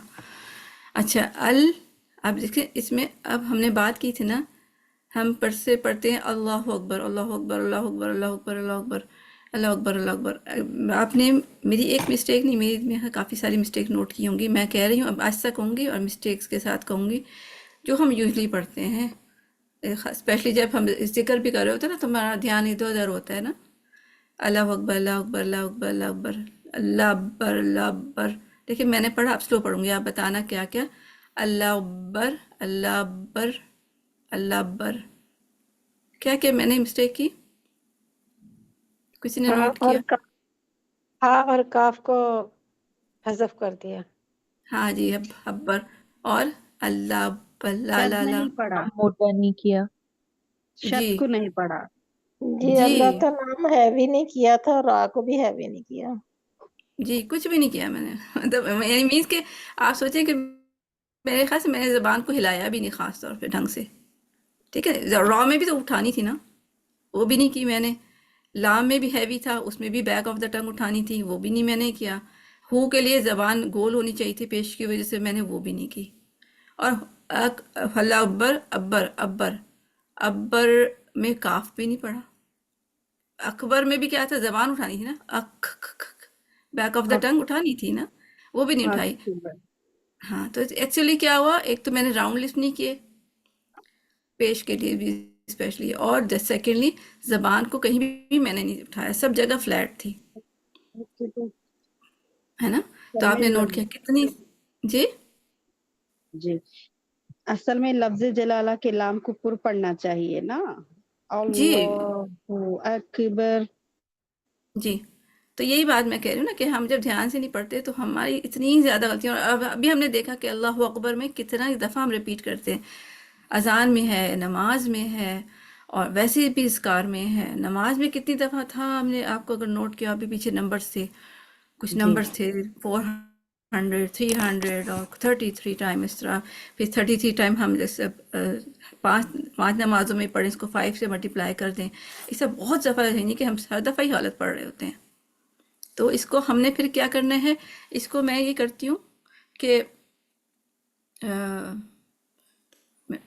[SPEAKER 1] اچھا اب دیکھیں اس میں اب ہم نے بات کی تھی نا، ہم سے پڑھتے ہیں اللہ اکبر اللہ اکبر اللہ اکبر اللہ اکبر اللہ اکبر اللہ اکبر اللہ اکبر. آپ نے میری ایک مسٹیک نہیں، میری میں کافی ساری مسٹیک نوٹ کی ہوں گی. میں کہہ رہی ہوں اب آہستہ کہوں گی اور مسٹیکس کے ساتھ کہوں گی جو ہم یوزلی پڑھتے ہیں، اسپیشلی جب ہم ذکر بھی کر رہے ہوتے ہیں نا تو ہمارا دھیان ادھر ادھر ہوتا ہے نا. اللہ اکبر اللہ اکبر اللہ اکبر اللہ اکبر اللہ اکبر اللہ اکبر. دیکھیں میں نے پڑھا، اب سلو پڑھوں گی، آپ بتانا کیا کیا. اللہ اکبر اللہ اکبر اللہ اکبر. کیا کہ میں نے مسٹیک کی، کسی نے نوٹ کیا؟
[SPEAKER 5] ہاں اور کاف کو حذف کر دیا.
[SPEAKER 1] ہاں جی، اکبر اور اللہ اکبر لا
[SPEAKER 4] شد
[SPEAKER 1] لا لا.
[SPEAKER 4] نہیں پڑا،
[SPEAKER 3] موٹا نہیں کیا.
[SPEAKER 1] جی
[SPEAKER 4] شد کو نہیں پڑا.
[SPEAKER 5] جی
[SPEAKER 1] جی
[SPEAKER 5] اللہ کا نام ہیوی نہیں کیا تھا اور را کو بھی ہیوی نہیں کیا.
[SPEAKER 1] جی کچھ بھی نہیں کیا میں نے. مطلب یعنی مینس کہ آپ سوچیں کہ میرے خیال سے میں نے زبان کو ہلایا بھی نہیں خاص طور پہ ڈھنگ سے. ٹھیک ہے، را میں بھی تو اٹھانی تھی نا، وہ بھی نہیں کی میں نے. لام میں بھی ہیوی تھا، اس میں بھی بیک آف دا ٹنگ اٹھانی تھی، وہ بھی نہیں میں نے کیا. ہو کے لیے زبان گول ہونی چاہیے تھی پیش کی وجہ سے میں نے وہ بھی نہیں کی. اور اللہ اکبر ابر ابر ابر میں کاف بھی نہیں پڑھا. اکبر میں بھی کیا تھا، زبان اٹھانی تھی نا، بیک آف دا ٹنگ اٹھانی تھی نا، وہ بھی نہیں اٹھائی. ہاں تو ایکچولی کیا ہوا، ایک تو میں نے راؤنڈ لفٹ نہیں کیے پیش کے لیے بھی اسپیشلی، اور سیکنڈلی زبان کو کہیں بھی میں نے نہیں اٹھایا، سب جگہ فلیٹ تھی، ہے نا. تو آپ نے نوٹ کیا کتنی. جی
[SPEAKER 4] جی اصل میں لفظ جلالہ کے لام کو پر پڑھنا چاہیے نا،
[SPEAKER 1] جی
[SPEAKER 4] اللہ اکبر.
[SPEAKER 1] جی تو یہی بات میں کہہ رہی ہوں نا کہ ہم جب دھیان سے نہیں پڑھتے تو ہماری اتنی زیادہ غلطیاں. اور اب ابھی ہم نے دیکھا کہ اللہ اکبر میں کتنا دفعہ ہم ریپیٹ کرتے ہیں. اذان میں ہے، نماز میں ہے، اور ویسے بھی اذکار میں ہے. نماز میں کتنی دفعہ تھا، ہم نے آپ کو اگر نوٹ کیا ابھی پیچھے نمبرز تھے، کچھ
[SPEAKER 4] جی
[SPEAKER 1] نمبرز تھے 400 300 اور 33 ٹائم اس طرح. پھر 33 ٹائم ہم جیسے پانچ نمازوں میں پڑھیں، اس کو 5 سے ملٹیپلائی کر دیں. اس سے بہت دفعہ ہے نہیں کہ ہم ہر دفعہ ہی غلط پڑھ رہے ہوتے ہیں. تو اس کو ہم نے پھر کیا کرنا ہے، اس کو میں یہ کرتی ہوں کہ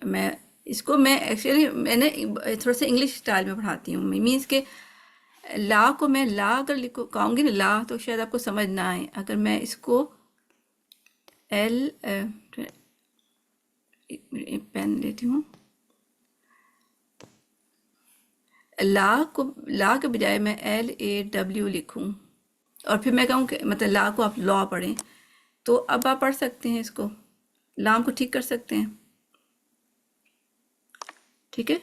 [SPEAKER 1] میں اس کو میں ایکچولی میں نے تھوڑا سا انگلش اسٹائل میں پڑھاتی ہوں. مینس کہ لا کو میں لا اگر لکھو کہوں گی نا لا تو شاید آپ کو سمجھ نہ آئے. اگر میں اس کو ایل پین لیتی ہوں، لا کے بجائے میں LAW لکھوں اور پھر میں کہوں کہ مطلب لا کو آپ لا پڑھیں، تو اب آپ پڑھ سکتے ہیں اس کو، لام کو ٹھیک کر سکتے ہیں. ٹھیک ہے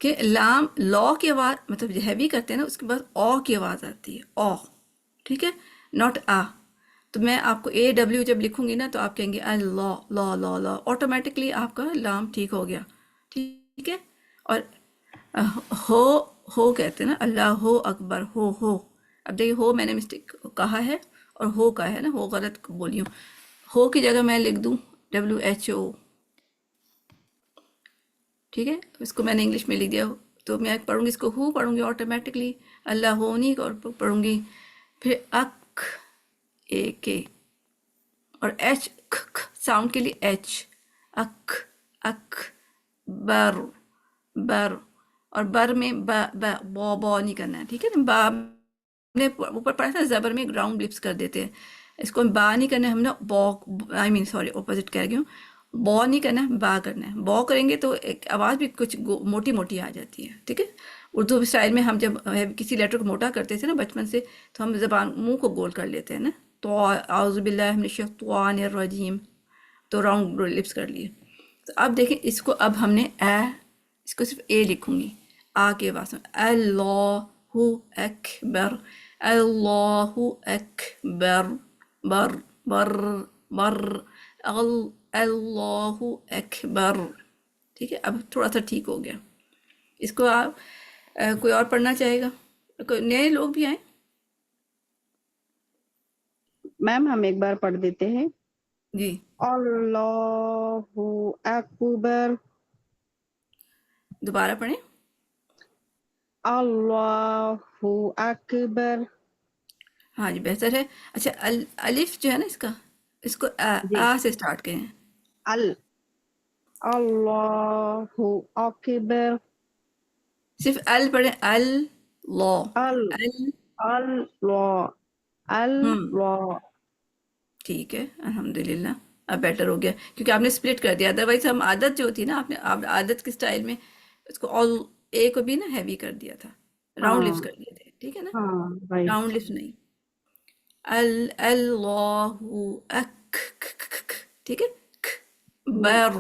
[SPEAKER 1] کہ لام لا کی آواز مطلب ہیوی کرتے ہیں نا، اس کے بعد او کی آواز آتی ہے، او. ٹھیک ہے، ناٹ آ. تو میں آپ کو AW جب لکھوں گی نا تو آپ کہیں گے اللہ لا لا لا، آٹومیٹکلی آپ کا لام ٹھیک ہو گیا. ٹھیک ہے. اور ہو کہتے ہیں نا، اللہ ہو اکبر ہو. اب دیکھیے ہو میں نے مسٹیک کہا ہے اور ہو کا ہے نا، ہو غلط بولی ہوں. ہو کی جگہ میں لکھ دوں WHO. ٹھیک ہے، اس کو میں نے انگلش میں لکھ دیا. تو میں پڑھوں گی اس کو ہو پڑھوں گی آٹومیٹکلی، اللہ ہو نہیں اور پڑھوں گی. پھر اک کے اور ایچ ساؤنڈ کے لیے ایچ، اک اک بر بر. اور بر میں با نہیں کرنا ہے. ٹھیک ہے نا، با نے اوپر پڑھا تھا زبر میں گراؤنڈ لپس کر دیتے ہیں، اس کو با نہیں کرنا ہے ہم نے با اپوزٹ کہہ گئی ہوں، با نہیں کرنا ہے با کرنا ہے. با کریں گے تو ایک آواز بھی کچھ موٹی موٹی آ جاتی ہے. ٹھیک ہے، اردو اسٹائل میں ہم جب کسی لیٹر کو موٹا کرتے تھے نا بچپن سے، تو ہم زبان منہ کو گول کر لیتے ہیں نا، تو اعوذ باللہ من الشیطان الرجیم، تو راؤنڈ لپس کر لیے. تو اب دیکھیں اس کو اب ہم نے اس کو صرف اے لکھوں گی، آ کے بعد اللہ اکبر، اللہ اکبر، بر بر بر، اللہ اکبر. ٹھیک ہے، اب تھوڑا سا ٹھیک ہو گیا. اس کو آپ کوئی اور پڑھنا چاہے گا؟ کوئی نئے لوگ بھی آئیں؟
[SPEAKER 4] میم ہم ایک بار پڑھ دیتے ہیں.
[SPEAKER 1] جی
[SPEAKER 4] اللہ اکبر.
[SPEAKER 1] دوبارہ پڑھیں.
[SPEAKER 4] اللہ اکبر.
[SPEAKER 1] ہاں جی بہتر ہے. اچھا الف جو ہے نا اس کو
[SPEAKER 4] جی
[SPEAKER 1] آ سے سٹارٹ کریں.
[SPEAKER 4] اللہ اکبر.
[SPEAKER 1] صرف پڑھیں، اللہ.
[SPEAKER 4] ال
[SPEAKER 1] ال
[SPEAKER 4] اللہ اللہ.
[SPEAKER 1] ٹھیک ہے الحمدللہ، اب بیٹر ہو گیا کیونکہ آپ نے سپلٹ کر دیا. ادروائز ہم عادت جو ہوتی ہے نا، آپ عادت کے سٹائل میں اس کو آل اے کو بھی نا ہیوی کر دیا تھا، راؤنڈ لپس
[SPEAKER 4] ہاں
[SPEAKER 1] کر دیے تھے. ٹھیک ہے نا،
[SPEAKER 4] ہاں رائٹ.
[SPEAKER 1] راؤنڈ لپس نہیں. اللہ ٹھیک ہے. بر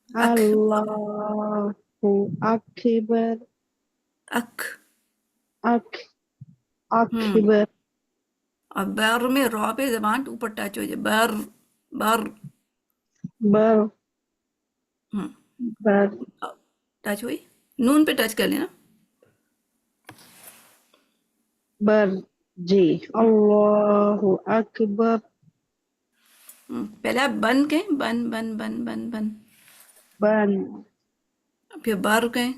[SPEAKER 1] اک
[SPEAKER 4] اللہ اکبر.
[SPEAKER 1] اک
[SPEAKER 4] اک
[SPEAKER 1] ہوں
[SPEAKER 4] اکبر.
[SPEAKER 1] اور بر میں را پہ زبان اوپر ٹچ ہو جائے. بر بر
[SPEAKER 4] بر
[SPEAKER 1] ہوں
[SPEAKER 4] بر.
[SPEAKER 1] ٹچ ہوئی، نون پہ ٹچ کر لینا.
[SPEAKER 4] بر جی. اللہ اکبر.
[SPEAKER 1] پہلے آپ بن کہیں، بن بن بن بن بن،
[SPEAKER 4] بن
[SPEAKER 1] پھر بر کہیں.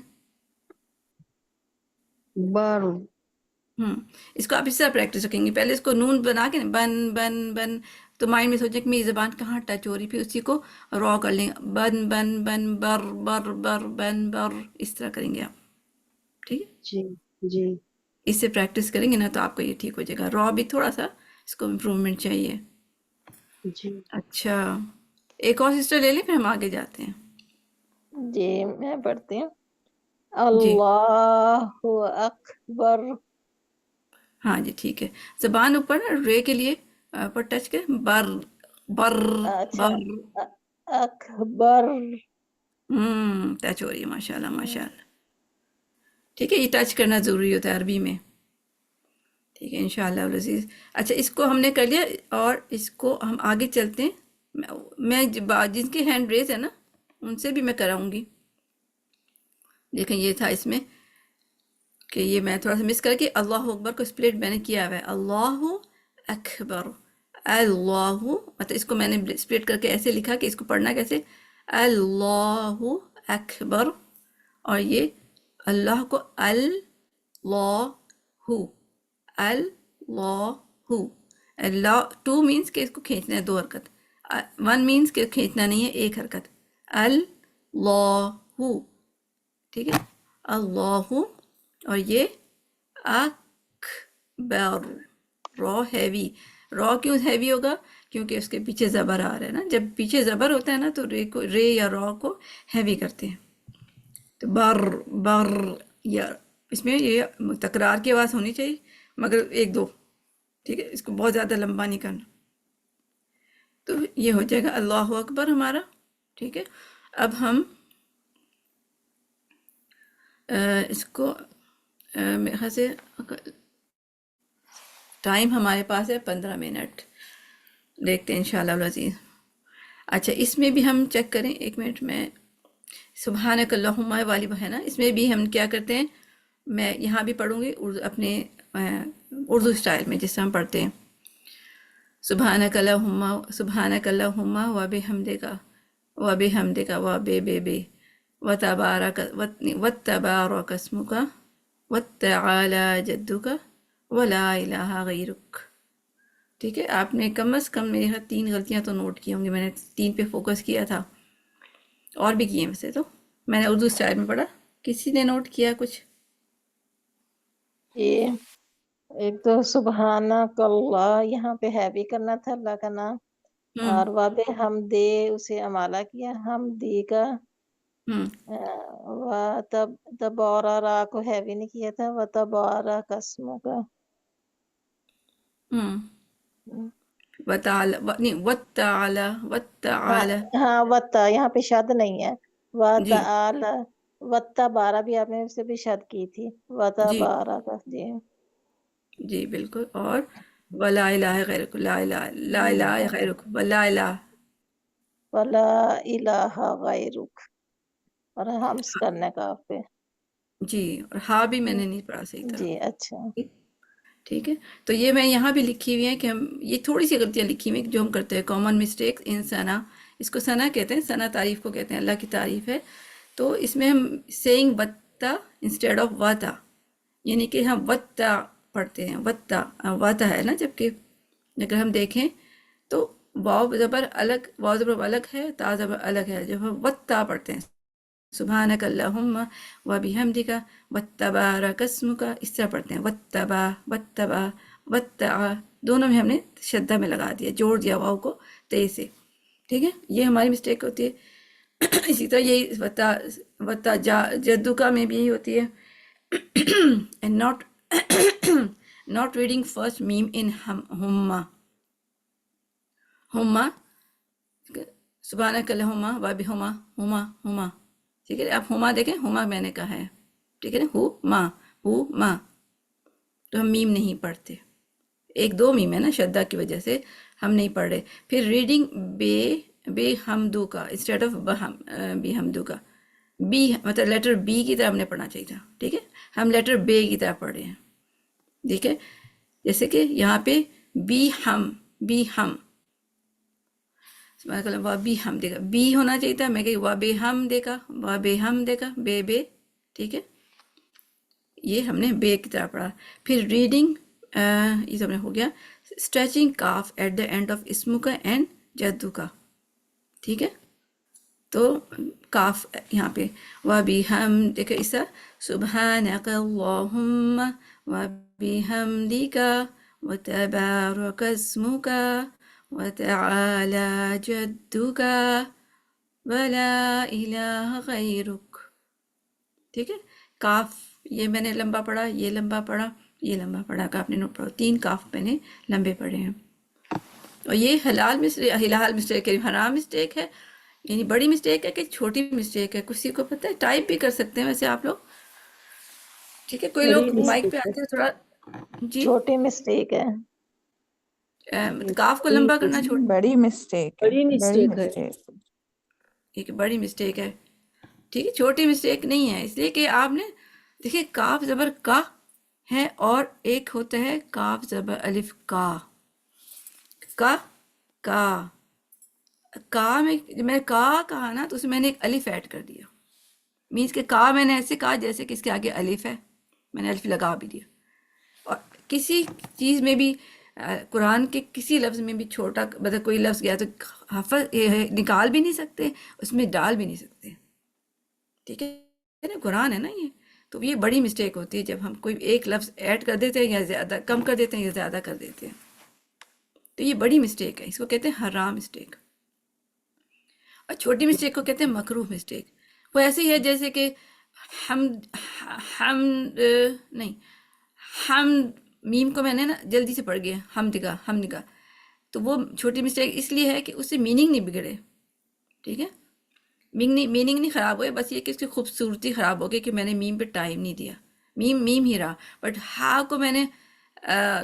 [SPEAKER 4] بر.
[SPEAKER 1] اس کو آپ اس طرح پریکٹس رکھیں گے. پہلے اس کو نون بنا کے نا بن بن بن، تو مائنڈ میں سوچیں کہ میری زبان کہاں ٹچ ہو رہی، پھر اسی کو را کر لیں گے. بن بن بن بر بر بر بن بر، اس طرح کریں گے آپ. ٹھیک ہے،
[SPEAKER 4] جی جی
[SPEAKER 1] اس سے پریکٹس کریں گے نا تو آپ کا یہ ٹھیک ہو جائے گا. را بھی تھوڑا سا اس کو امپروومنٹ چاہیے.
[SPEAKER 4] جی.
[SPEAKER 1] اچھا ایک اور سسٹر لے لیں پھر ہم آگے جاتے ہیں.
[SPEAKER 5] جی میں پڑھتی ہوں.
[SPEAKER 1] جی
[SPEAKER 5] اللہ اکبر.
[SPEAKER 1] ہاں جی ٹھیک ہے. زبان اوپر رے کے لیے پر ٹچ کریں. بر بر
[SPEAKER 5] اچھا
[SPEAKER 1] بر.
[SPEAKER 5] اکبر.
[SPEAKER 1] ٹچ ہو رہی ہے، ماشاء اللہ ماشاء اللہ. ٹھیک ہے، یہ ٹچ کرنا ضروری ہوتا ہے عربی میں. ٹھیک ہے انشاءاللہ العزیز. اچھا اس کو ہم نے کر لیا اور اس کو ہم آگے چلتے ہیں. میں جن کے ہینڈ ریز ہے نا ان سے بھی میں کراؤں گی. دیکھیں یہ تھا اس میں کہ یہ میں تھوڑا سا مس کر کے اللہ اکبر کو سپلٹ میں نے کیا ہوا ہے. اللہ اکبر، اللہ مطلب اس کو میں نے سپلٹ کر کے ایسے لکھا کہ اس کو پڑھنا کیسے، اللہ اکبر. اور یہ اللہ کو اللہ اللہ اللہ. ٹو مینس کہ اس کو کھینچنا ہے 2 حرکت، 1 مینس کہ کھینچنا نہیں ہے 1 حرکت. اللہ ٹھیک ہے، اللہ. اور یہ اکبر، را ہیوی. را کیوں ہیوی ہوگا؟ کیونکہ اس کے پیچھے زبر آ رہا ہے نا. جب پیچھے زبر ہوتا ہے نا تو رے یا را کو ہیوی کرتے ہیں. تو بر بر، یا اس میں یہ تکرار کی آواز ہونی چاہیے مگر 1 2. ٹھیک ہے، اس کو بہت زیادہ لمبا نہیں کرنا. تو یہ ہو جائے گا اللہ اکبر ہمارا. ٹھیک ہے، اب ہم اس کو میرے خیال سے ٹائم ہمارے پاس ہے 15 منٹ. دیکھتے ہیں انشاءاللہ العزیز. اچھا اس میں بھی ہم چیک کریں 1 منٹ میں. سبحانک اللہم والی ہے نا، اس میں بھی ہم کیا کرتے ہیں، میں یہاں بھی پڑھوں گی اپنے اردو اسٹائل میں جس طرح ہم پڑھتے ہیں. سبحانک اللہم و بحمدک و بحمدک و بے وتبارک اسمک وتعالی جدک ولا الہ غیرک. ٹھیک ہے، آپ نے کم از کم میرے ہاتھ 3 غلطیاں تو نوٹ کی ہوں گی. میں نے 3 پہ فوکس کیا تھا، اور بھی کیے ہیں ویسے. تو میں نے اردو اسٹائل میں پڑھا. کسی نے نوٹ کیا کچھ؟
[SPEAKER 5] یہ ایک تو سبحانک اللہ، یہاں پہ ہیوی کرنا تھا اللہ کا نام.
[SPEAKER 1] ہوں
[SPEAKER 5] اور واب حمدے اسے امالہ کیا، حمدی کا.
[SPEAKER 1] ہوں
[SPEAKER 5] و تبارا را کو ہیوی نہیں کیا تھا، و تبارا قسموں کا.
[SPEAKER 1] ہوں وتعالی نہیں وتعالی
[SPEAKER 5] ہاں
[SPEAKER 1] وتعالی.
[SPEAKER 5] ہاں وتا، یہاں پہ شد نہیں ہے. و
[SPEAKER 1] جی
[SPEAKER 5] تعالی وَتَّبَارَ بھی آپ نے اس سے بھی شد کی تھی،
[SPEAKER 1] جی
[SPEAKER 5] وَتَبَارَ کا جی
[SPEAKER 1] جی بالکل. اور ولا الہ غیرک، لا الہ لا الہ غیرک، ولا الہ.
[SPEAKER 5] وَلَا إِلَٰهَ غَيْرُكَ، اور ہمس کرنے کا آپ پہ.
[SPEAKER 1] جی اور ہاں بھی میں نے نہیں پڑھا صحیح طرح.
[SPEAKER 5] جی اچھا.
[SPEAKER 1] ٹھیک ہے. تو یہ میں یہاں بھی لکھی ہوئی ہیں کہ ہم یہ تھوڑی سی غلطیاں لکھی ہوئی ہیں جو ہم کرتے ہیں، کامن مسٹیک ان ثنا. اس کو ثنا کہتے ہیں، ثنا تعریف کو کہتے ہیں، اللہ کی تعریف ہے. تو اس میں ہم سیئنگ وتا انسٹیڈ آف واتا، یعنی کہ ہم وتا پڑھتے ہیں، وتا واتا ہے نا، جبکہ اگر ہم دیکھیں تو واو زبر الگ، واو زبر الگ ہے، تا زبر الگ ہے. جب ہم وتا پڑھتے ہیں سبحانک اللہم و بحمدک وتبارک اسمک، اس طرح پڑھتے ہیں وتبا وتبا وتع، دونوں میں ہم نے شدہ میں لگا دیا، جوڑ دیا واو کو تے سے. ٹھیک ہے، یہ ہماری مسٹیک ہوتی ہے. اسی طرح یہی وتا وتا جدوکا میں بھی یہی ہوتی ہے. and not reading first meme in humma. humma سبحانک اللہم و بحمدک ہما ہما. ٹھیک ہے، آپ ہما دیکھیں، ہما میں نے کہا ہے، ٹھیک ہے نا، ہو ما. تو ہم میم نہیں پڑھتے، ایک دو میم ہے نا شدہ کی وجہ سے ہم نہیں پڑھ رہے. پھر ریڈنگ بے ہمدو کا انسٹیڈ آف بے ہمدو کا، بی مطلب لیٹر بی کی طرح ہم نے پڑھنا چاہیے تھا. ٹھیک ہے، ہم لیٹر بے کی طرح پڑھ رہے ہیں. ٹھیک ہے، جیسے کہ یہاں پہ بی ہم و بی ہم دیکھا، بی ہونا چاہیے تھا، میں کہ و بے ہم دیکھا، و بے ہم دیکھا، بے. ٹھیک ہے، یہ ہم نے بے کی طرح پڑھا. پھر ریڈنگ یہ سب نے ہو گیا. اسٹریچنگ کاف ایٹ دا اینڈ آف اسمو کا اینڈ جدو کا. ٹھیک ہے، تو کاف یہاں پہ و بھی ہم دیکھے اس طرح سبحانک اللہم و بحمدک وتبارک اسمک وتعالی جدک ولا الہ غیرک. ٹھیک ہے، کاف یہ میں نے لمبا پڑھا، یہ لمبا پڑھا، یہ لمبا پڑھا، آپ نے نوٹ پڑھا، 3 کاف میں نے لمبے پڑھے ہیں. اور یہ حلال مسٹیک ہے، حرام مسٹیک ہے، یعنی بڑی مسٹیک ہے کہ چھوٹی مسٹیک ہے، کسی کو پتہ ہے. ٹائپ بھی کر سکتے ہیں ویسے آپ لوگ. ٹھیک ہے، کوئی
[SPEAKER 2] بڑی
[SPEAKER 1] لوگ مائک پہ
[SPEAKER 2] مسٹیک ہے،
[SPEAKER 1] آتے ہیں تھوڑا. جی
[SPEAKER 5] چھوٹی مسٹیک ہے.
[SPEAKER 1] کاف کو
[SPEAKER 2] بڑی
[SPEAKER 1] لمبا کرنا چھوٹا،
[SPEAKER 6] بڑی مسٹیک ہے،
[SPEAKER 2] بڑی
[SPEAKER 6] بڑی
[SPEAKER 2] مسٹیک ہے.
[SPEAKER 6] مسٹیک.
[SPEAKER 1] ایک بڑی مسٹیک ہے. ٹھیک ہے، چھوٹی مسٹیک نہیں ہے، اس لیے کہ آپ نے دیکھیں کاف زبر کا ہے اور ایک ہوتا ہے کاف زبر الف کا میں کا کہا نا تو اس میں نے ایک الف ایڈ کر دیا. مینس کہ کا میں نے ایسے کہا جیسے کہ اس کے آگے الف ہے، میں نے الف لگا بھی دیا. اور کسی چیز میں بھی قرآن کے کسی لفظ میں بھی چھوٹا مطلب کوئی لفظ گیا تو حفظ نکال بھی نہیں سکتے، اس میں ڈال بھی نہیں سکتے. ٹھیک ہے نا، قرآن ہے نا یہ. تو یہ بڑی مسٹیک ہوتی ہے جب ہم کوئی ایک لفظ ایڈ کر دیتے ہیں یا زیادہ کم کر دیتے ہیں یا زیادہ کر دیتے ہیں. تو یہ بڑی مسٹیک ہے، اس کو کہتے ہیں حرام مسٹیک. اور چھوٹی مسٹیک کو کہتے ہیں مکروہ مسٹیک. وہ ایسے ہی ہے جیسے کہ ہم نہیں، ہم میم کو میں نے نا جلدی سے پڑھ گیا، ہم نکا. تو وہ چھوٹی مسٹیک اس لیے ہے کہ اس سے میننگ نہیں بگڑے. ٹھیک ہے، میننگ نہیں خراب ہوئے، بس یہ کہ اس کی خوبصورتی خراب ہو گئی کہ میں نے میم پہ ٹائم نہیں دیا. میم ہی رہا، بٹ ہا کو میں نے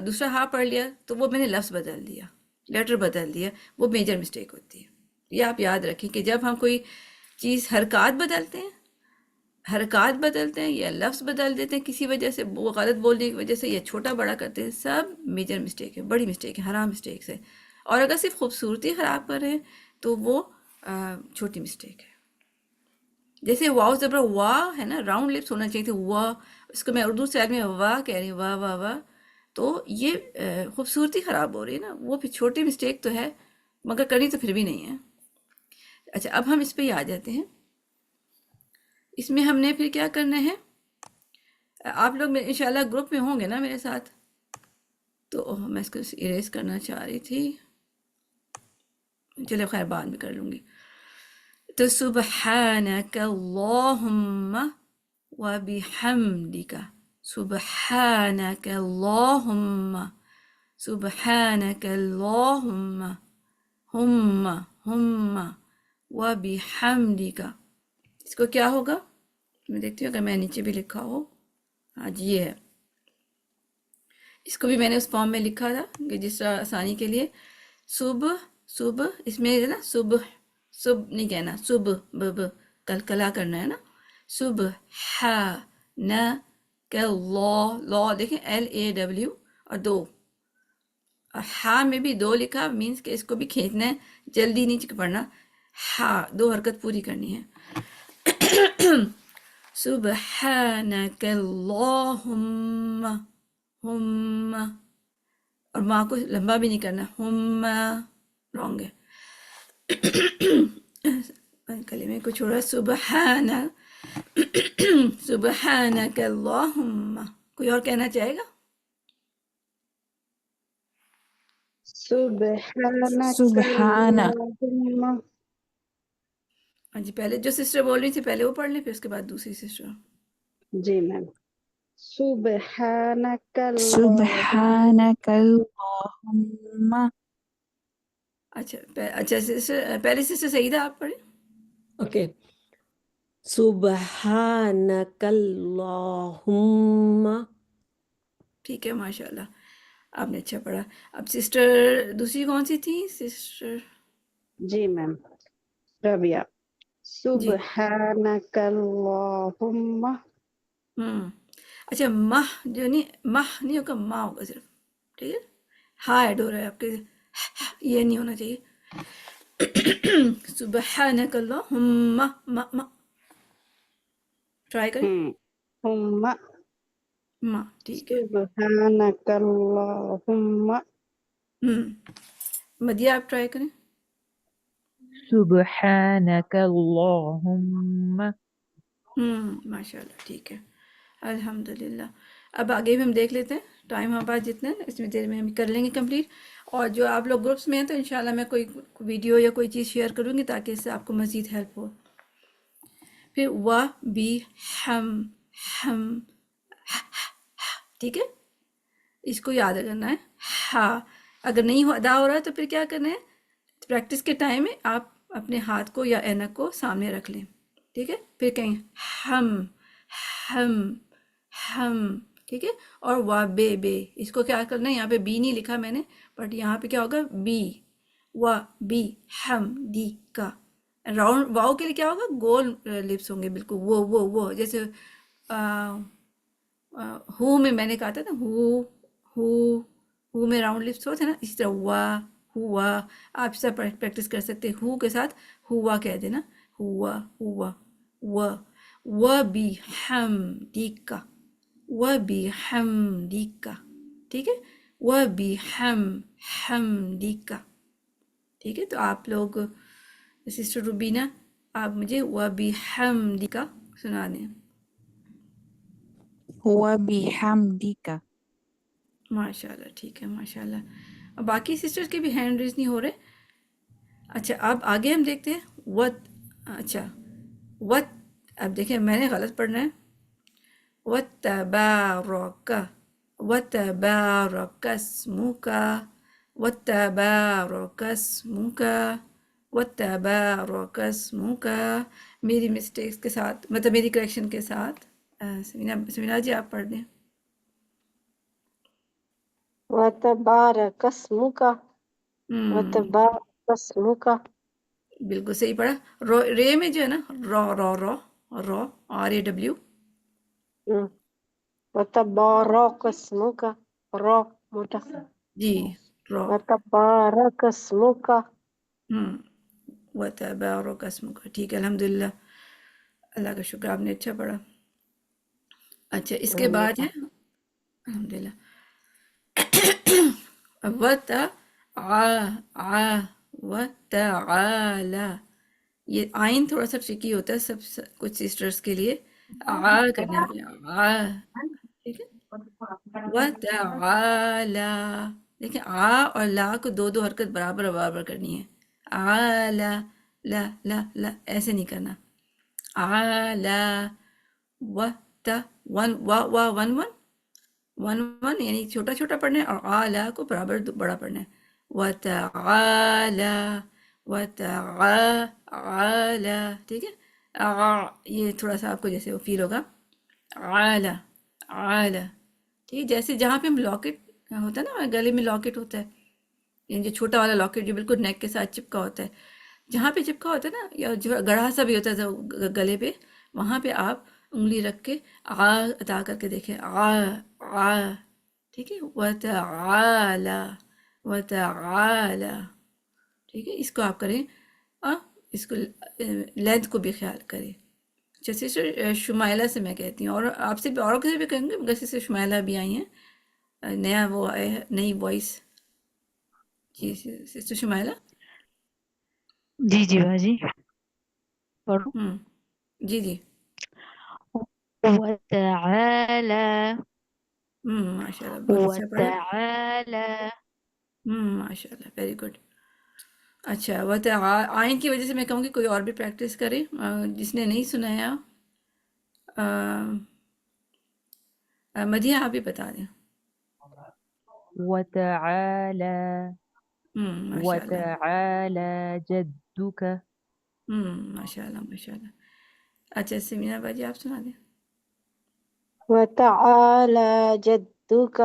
[SPEAKER 1] دوسرا ہا پڑھ لیا تو وہ میں نے لفظ بدل دیا، لیٹر بدل دیا. وہ میجر مسٹیک ہوتی ہے. یہ آپ یاد رکھیں کہ جب ہم کوئی چیز حرکات بدلتے ہیں یا لفظ بدل دیتے ہیں کسی وجہ سے، وہ غلط بولنے کی وجہ سے یا چھوٹا بڑا کرتے ہیں، سب میجر مسٹیک ہے، بڑی مسٹیک ہے، حرام مسٹیک ہے. اور اگر صرف خوبصورتی خراب کر رہے ہیں تو وہ چھوٹی مسٹیک ہے. جیسے واو زبر وا ہے نا، راؤنڈ لپس ہونا چاہیے تھے، وا، اس کو میں اردو اسٹائل میں وا کہہ رہی ہوں، وا وا وا. تو یہ خوبصورتی خراب ہو رہی ہے نا، وہ پھر چھوٹی مسٹیک تو ہے مگر کرنی تو پھر بھی نہیں ہے. اچھا، اب ہم اس پہ ہی آ جاتے ہیں. اس میں ہم نے پھر کیا کرنا ہے، آپ لوگ انشاءاللہ گروپ میں ہوں گے نا میرے ساتھ. تو میں اس کو اریز کرنا چاہ رہی تھی، چلے خیر بعد میں کر لوں گی. تو سبحانک اللہم و بحمدک، سبحانک اللہم، سبحانک اللہم، ہم و بحمدک. اس کو کیا ہوگا، میں دیکھتی ہوں اگر میں نیچے بھی لکھا ہو. ہاں جی یہ ہے. اس کو بھی میں نے اس فارم میں لکھا تھا کہ جس طرح آسانی کے لیے. صبح صبح اس میں ہے نا صبح صبح نہیں کہنا صبح کلکلا کرنا ہے نا. صبح نہ کہ لا دیکھیں LAW اور 2 ہا میں بھی 2 لکھا مینس کہ اس کو بھی کھینچنا ہے, جلدی نہیں پڑھنا. ہا 2 حرکت پوری کرنی ہے. سبحانک اللہم ہم اور ماں کو لمبا بھی نہیں کرنا. ہم رونگ ہے. کلمے کو چھوڑا. سبحانک اللہم. کوئی اور کہنا چاہے گا؟
[SPEAKER 4] سبحانک
[SPEAKER 6] سبحانہ
[SPEAKER 4] اللہم.
[SPEAKER 1] ہاں جی پہلے جو سسٹر بول رہی تھی پہلے وہ پڑھ لیں پھر اس کے بعد دوسری سسٹر.
[SPEAKER 4] جی میم. سبحانک اللہم.
[SPEAKER 6] سبحانک اللہم.
[SPEAKER 1] اچھا سسٹر پہلی سسٹر سعیدہ آپ پڑھیں.
[SPEAKER 2] اوکے. سبحانک اللہم.
[SPEAKER 1] ٹھیک ہے ماشاء اللہ آپ نے اچھا پڑھا. اب سسٹر دوسری کون سی تھی سسٹر؟
[SPEAKER 4] جی میم ربیہ.
[SPEAKER 1] جی
[SPEAKER 4] سبحانک اللہم.
[SPEAKER 1] اچھا ماہ جو نہیں ماہ نہیں ہوگا ماں ہوگا صرف. ٹھیک ہے ہاں ایڈ ہو رہا ہے آپ کے یہ نہیں ہونا چاہیے. سبحانک اللہم ٹرائی کریں.
[SPEAKER 4] ہم.
[SPEAKER 1] ماں ٹھیک ہے.
[SPEAKER 4] سبحانک اللہم.
[SPEAKER 1] مدیہ آپ ٹرائی کریں.
[SPEAKER 3] سبحانک اللہم.
[SPEAKER 1] ماشاء اللہ ٹھیک ہے الحمدللہ. اب آگے بھی ہم دیکھ لیتے ہیں. ٹائم ہمارے پاس جتنا ہے اس میں دیر میں ہم کر لیں گے کمپلیٹ. اور جو آپ لوگ گروپس میں ہیں تو انشاءاللہ میں کوئی ویڈیو یا کوئی چیز شیئر کروں گی تاکہ اس سے آپ کو مزید ہیلپ ہو. پھر بھی ہم ٹھیک ہے اس کو یاد کرنا ہے. ہاں اگر نہیں ادا ہو رہا ہے تو پھر کیا کرنا ہے پریکٹس کے ٹائم میں آپ اپنے ہاتھ کو یا اینک کو سامنے رکھ لیں. ٹھیک ہے پھر کہیں ہم ٹھیک ہے. اور بے اس کو کیا کرنا ہے یہاں پہ بی نہیں لکھا میں نے بٹ یہاں پہ کیا ہوگا بی ہم دی کا راؤنڈ واؤ کے لیے کیا ہوگا گول لپس ہوں گے بالکل وہ جیسے ہو میں نے کہا تھا نا ہو میں راؤنڈ لپس ہوتے ہیں نا اسی طرح ہوا آپ اس طرح پریکٹس کر سکتے ہیں. ہو کے ساتھ ہوا کہہ دینا. ہوا بھی ہم دیکھا ٹھیک ہے. وہ بھی ہم دیکھا ٹھیک ہے. تو آپ لوگ سسٹر روبینہ آپ مجھے وہ بھی ہم دیکھا سنا دیں.
[SPEAKER 6] وبحمدک.
[SPEAKER 1] ماشاء اللہ ٹھیک ہے ماشاء اللہ. اب باقی سسٹرز کے بھی ہینڈ ریز نہیں ہو رہے. اچھا اب آگے ہم دیکھتے ہیں اچھا اب دیکھیں میں نے غلط پڑھنا ہے. وتبارک اسمک وتبارک اسمک میری مسٹیکس کے ساتھ مطلب میری کریکشن کے ساتھ. سمینا جی آپ پڑھ دیں.
[SPEAKER 5] وتبارک اسمک وتبارک اسمک.
[SPEAKER 1] بالکل صحیح پڑھا. رے میں جو ہے نا رو RAW.
[SPEAKER 5] وتبارک اسمک را موٹا.
[SPEAKER 1] جی رو.
[SPEAKER 5] وتبارک اسمک.
[SPEAKER 1] وتبارک اسمک ٹھیک ہے الحمدللہ. اللہ کا شکر آپ نے اچھا پڑھا. اچھا اس کے بعد ہے الحمدللہ وتعالى. یہ آئین تھوڑا سا ٹرکی ہوتا ہے کچھ سسٹرز کے لیے. کرنے ٹھیک ہے. وتعالى دیکھیں اور لا کو دو حرکت برابر کرنی ہے. لا ایسے نہیں کرنا. ون یعنی چھوٹا چھوٹا پڑھنا ہے اور آلہ کو برابر بڑا پڑھنا ہے. وتعالى ٹھیک ہے. یہ تھوڑا سا آپ کو جیسے وہ فیل ہوگا، اعلیٰ اعلیٰ، ٹھیک ہے، جیسے جہاں پہ ہم لاکٹ ہوتا ہے نا، گلے میں لاکٹ ہوتا ہے، یعنی جو چھوٹا والا لاکٹ جو بالکل نیک کے ساتھ چپکا ہوتا ہے، جہاں پہ چپکا ہوتا ہے نا، یا جو گڑھا سا بھی ہوتا ہے گلے پہ، وہاں پہ آپ انگلی رکھ کے ادا کر کے دیکھیں، ٹھیک ہے، وتعالى وتعالى، ٹھیک ہے، اس کو آپ کریں، اس کو لینتھ کو بھی خیال کریں. اچھا سسٹر شمائلہ سے میں کہتی ہوں، اور آپ سے بھی، اوروں سے بھی کہیں گے، مگر سسٹر شمائلہ بھی آئی ہیں، نیا وہ آئے ہے، نئی وائس. جی سسٹر شمائلہ.
[SPEAKER 6] جی جی باجی پڑھو.
[SPEAKER 1] جی جی.
[SPEAKER 6] وتعالى
[SPEAKER 1] ماشاء اللہ بہت اچھا پڑھا.
[SPEAKER 6] وتعالى.
[SPEAKER 1] ماشاء اللہ ویری گڈ. اچھا آئین کی وجہ سے میں کہوں گی کوئی اور بھی پریکٹس کرے، جس نے نہیں سنایا. مدیحہ آپ بھی بتا دیں.
[SPEAKER 3] وتعالى
[SPEAKER 1] ماشاء اللہ.
[SPEAKER 3] وتعالى جدك.
[SPEAKER 1] ماشاء اللہ ماشاء اللہ. اچھا سمیرہ باجی آپ سنا دیں.
[SPEAKER 5] وتعالى جدك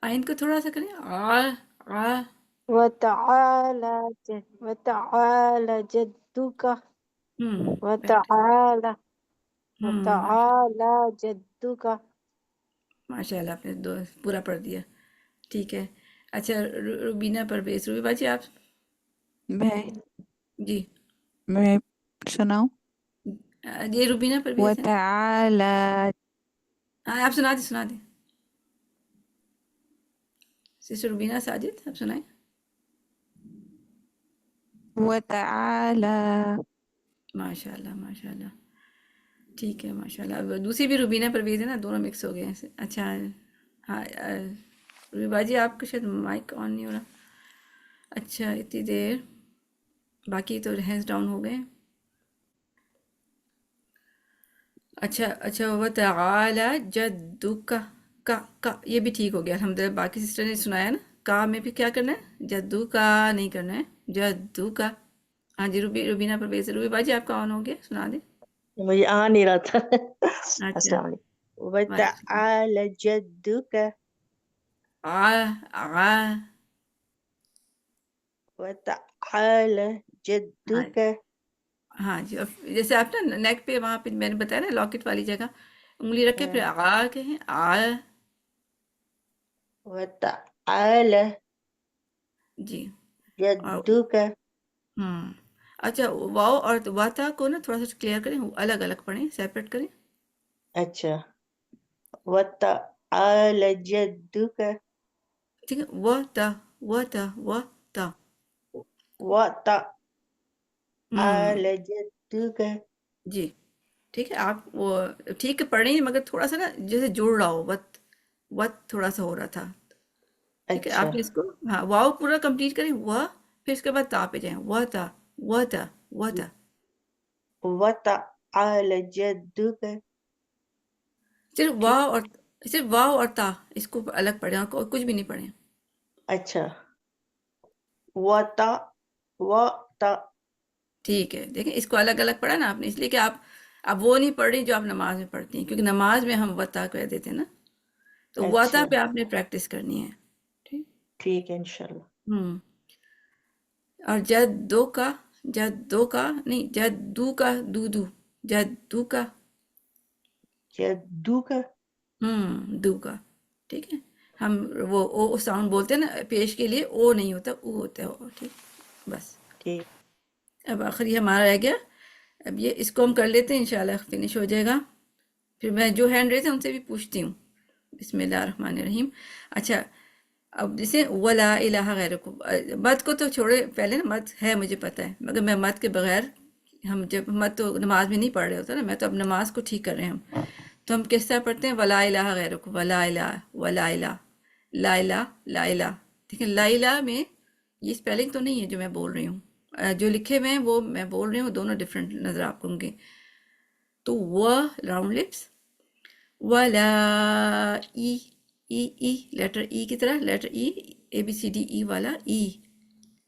[SPEAKER 1] آئین کو تھوڑا سا کریں،
[SPEAKER 5] وتعالى جدك
[SPEAKER 1] ماشاء
[SPEAKER 5] وتعالى جدك.
[SPEAKER 1] ماشاء اللہ آپ نے پورا پڑھ دیا. ٹھیک ہے. اچھا روبینہ پرویز، روبی باجی آپ. جی
[SPEAKER 6] میں سناؤں.
[SPEAKER 1] یہ روبینہ پرویز ہے نا.
[SPEAKER 6] وتعالى
[SPEAKER 1] آپ سنا دیں. سسٹر روبینہ ساجد آپ سنائیں.
[SPEAKER 6] وتعالى.
[SPEAKER 1] ماشاء اللہ ماشاء اللہ. ٹھیک ہے ماشاء اللہ. اب دوسری بھی روبینہ پرویز ہے نا، دونوں مکس ہو گئے ہیں. اچھا ہاں روبی باجی آپ کا شاید مائک آن نہیں ہو رہا. اچھا اتنی دیر، باقی تو ہینڈز ڈاؤن ہو گئے. اچھا وتعالى جدك کا یہ بھی ٹھیک ہو گیا الحمدللہ. باقی سسٹر نے سنایا نا، کا میں بھی کیا کرنا ہے، جدو کا نہیں کرنا ہے، جدو کا. ہاں جی روبینہ پرویز. روبی باجی آپ کا آن ہو گیا، سنا دیں.
[SPEAKER 5] مجھے آ نہیں رہا تھا.
[SPEAKER 1] اچھا
[SPEAKER 5] السلام علیکم. وتعالى جدك وتعالى جدك.
[SPEAKER 1] ہاں جی. اور جیسے آپ نا نیک پہ، وہاں پہ میں نے بتایا نا لاکٹ والی جگہ انگلی رکھے، پھر کہیں
[SPEAKER 5] وتعالى
[SPEAKER 1] جی. اور
[SPEAKER 5] جدك.
[SPEAKER 1] اچھا واو اور واتا کو نا تھوڑا سا کلیئر کریں، الگ الگ پڑھیں، سیپریٹ کریں.
[SPEAKER 5] اچھا وتعالى جدك
[SPEAKER 1] ٹھیک ہے. وتا
[SPEAKER 5] وتعالى جدك.
[SPEAKER 1] جی ٹھیک ہے. آپ وہ ٹھیک ہے پڑھ رہی ہیں، مگر تھوڑا سا نا جیسے جڑ رہا ہو، وت تھوڑا سا ہو رہا تھا. ٹھیک ہے.
[SPEAKER 5] اچھا
[SPEAKER 1] آپ اس کو واو پورا کمپلیٹ کریں، پھر اس کے بعد تا پہ جائیں، وتا.
[SPEAKER 5] وتعالى جدك.
[SPEAKER 1] صرف واو اور تا اس کو الگ پڑھیں، اور کچھ بھی نہیں پڑھیں.
[SPEAKER 5] اچھا وتا.
[SPEAKER 1] ٹھیک ہے. دیکھیں اس کو الگ الگ پڑھا نا آپ نے، اس لیے کہ آپ اب وہ نہیں پڑھ رہی جو آپ نماز میں پڑھتی ہیں، کیونکہ نماز میں ہم وتا کہہ دیتے ہیں نا، تو وتا
[SPEAKER 5] اچھا
[SPEAKER 1] پہ آپ نے پریکٹس کرنی ہے.
[SPEAKER 5] ٹھیک ہے انشاءاللہ.
[SPEAKER 1] اور جدو کا نہیں، جدو کا جدو کا
[SPEAKER 5] جدو کا.
[SPEAKER 1] دو کا. ٹھیک ہے. ہم وہ او ساؤنڈ بولتے ہیں نا، پیش کے لیے او نہیں ہوتا، او ہوتا ہے او. ٹھیک بس.
[SPEAKER 5] ٹھیک.
[SPEAKER 1] اب آخری ہمارا رہ گیا، اب یہ اس کو ہم کر لیتے ہیں، انشاءاللہ فنش ہو جائے گا. پھر میں جو ہینڈ ریز ہے ان سے بھی پوچھتی ہوں. بسم اللہ الرحمن الرحیم. اچھا اب جیسے ولا الہ غیرکم، مد کو تو چھوڑے، پہلے نا مد ہے مجھے پتہ ہے، مگر میں مد کے بغیر، ہم جب مد تو نماز میں نہیں پڑھ رہے ہوتا نا، میں تو اب نماز کو ٹھیک کر رہے ہیں ہم، تو ہم کس طرح پڑھتے ہیں، ولا الہ غیرکم، ولا الہ، ولا الہ، لا الہ، لا الہ. ٹھیک ہے. لا الہ میں یہ اسپیلنگ تو نہیں ہے جو میں بول رہی ہوں، جو لکھے ہوئے ہیں وہ میں بول رہی ہوں، دونوں ڈفرینٹ نظر آپ کو ہوں گے. تو وہ راؤنڈ لپس، ولا ای لیٹر ای کی طرح، لیٹر ای، اے بی سی ڈی ای والا ای،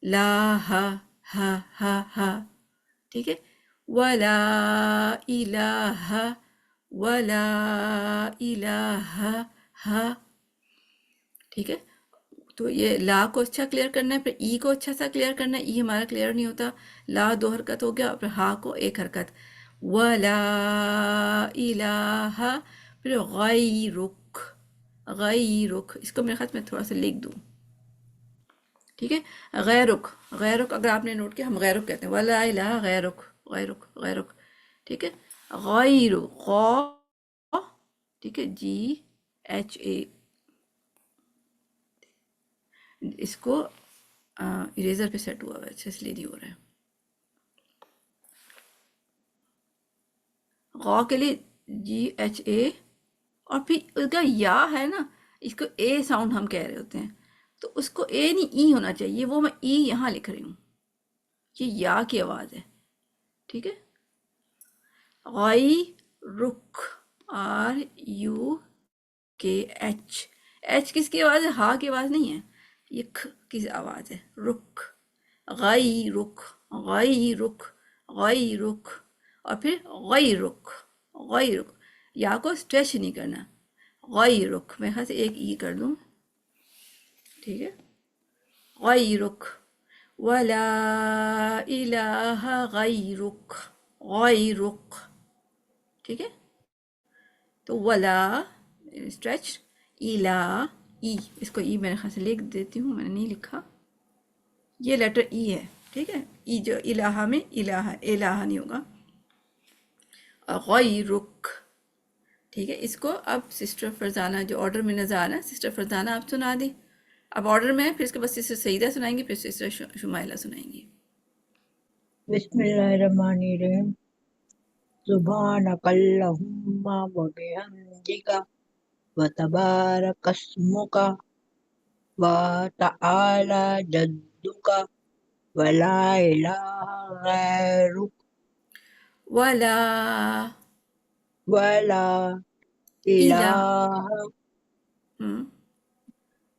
[SPEAKER 1] لا ہا. ٹھیک ہے. ولا الہ ولا الہ ہا. ٹھیک ہے، تو یہ لا کو اچھا کلیئر کرنا ہے، پھر ای کو اچھا سا کلیئر کرنا ہے. ای ہمارا کلیئر نہیں ہوتا. لا 2 حرکت ہو گیا، اور پھر ہا کو 1 حرکت. ولا الہ، پھر غیرک. غیرک، اس کو میرے خیال میں تھوڑا سا لکھ دوں. ٹھیک ہے، غیرک. غیرک اگر آپ نے نوٹ کیا، ہم غیرک کہتے ہیں. ولا الہ غیرک. غیرک غیرک. ٹھیک ہے، غیر غا. ٹھیک ہے، جی ایچ اے. اس کو اریزر پہ سیٹ ہوا ہوا ہے، اچھا اس لیے نہیں ہو رہا ہے. غا کے لیے جی ایچ اے، اور پھر اس کا یا ہے نا، اس کو اے ساؤنڈ ہم کہہ رہے ہوتے ہیں، تو اس کو اے نہیں ای ہونا چاہیے. وہ میں ای یہاں لکھ رہی ہوں، یہ یا کی آواز ہے. ٹھیک ہے، غی رک. آر یو کے ایچ. ایچ کس کی آواز ہے؟ ہا کی آواز نہیں ہے، یہ کھ کی آواز ہے. رک. غی رک. غی رک. غی رک. اور پھر غی رک. غی رک. یا کو اسٹریچ نہیں کرنا. غی رک. میں خیال سے ایک ای کر دوں. ٹھیک ہے، غی رک. ولا الہ غیرک. غیرک. ٹھیک ہے، تو ولا اسٹریچ. الہ ای، اس کو ای میرے خیال سے لکھ دیتی ہوں، میں نے نہیں لکھا. یہ لیٹر ای ہے. ٹھیک ہے، ای جو الہ میں الہ ہے، الہ نہیں ہوگا. غیرک. ٹھیک ہے، اس کو اب سسٹر فرزانہ جو آرڈر میں نظر آ رہا ہے، سسٹر فرزانہ آپ سنا دیں. اب آرڈر میں ہے، پھر اس کے بعد سسٹر سعیدہ سنائیں گی، پھر سسٹر شمائلہ سنائیں گی.
[SPEAKER 7] بسم اللہ الرحمن الرحیم. سبحانک اللہم و بحمدک و تبارک اسمک و تعالی جدک و لا الہ غیرک
[SPEAKER 1] ولا
[SPEAKER 7] و لا
[SPEAKER 1] الہ.
[SPEAKER 7] الہ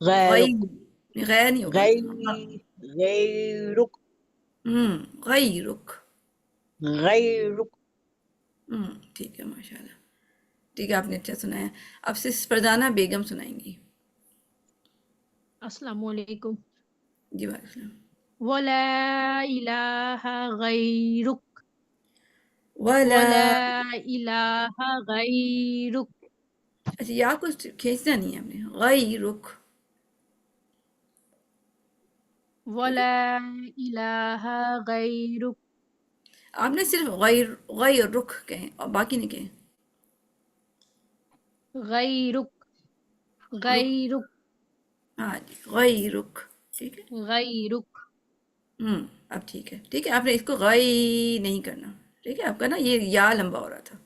[SPEAKER 1] غیر.
[SPEAKER 7] غیرک
[SPEAKER 1] غیر نہیں ہوگا.
[SPEAKER 7] غیرک
[SPEAKER 1] غیرک.
[SPEAKER 7] غیرک.
[SPEAKER 1] ٹھیک ہے، ماشاء اللہ. ٹھیک ہے، آپ نے اچھا سنایا. اب سس فرزانہ بیگم سنائیں گی.
[SPEAKER 8] السلام علیکم.
[SPEAKER 1] جی وعلیکم السلام.
[SPEAKER 8] ولا الہ غیرک.
[SPEAKER 1] ولا.
[SPEAKER 8] ولا الہ غیرک.
[SPEAKER 1] اچھا، یا کچھ کھینچنا نہیں ہے ہم نے. غیرک. ٹھیک ہے،
[SPEAKER 8] ولا الہ غیرک.
[SPEAKER 1] آپ نے صرف غیر غیر رخ کہیں اور باقی نہیں کہیں.
[SPEAKER 8] غیرک.
[SPEAKER 1] رخ.
[SPEAKER 8] غیرک.
[SPEAKER 1] ہاں جی، غیرک. ٹھیک ہے.
[SPEAKER 8] غیرک.
[SPEAKER 1] اب ٹھیک ہے. ٹھیک ہے، آپ نے اس کو غی نہیں کرنا. ٹھیک ہے، آپ کا نا یہ یا لمبا ہو رہا تھا.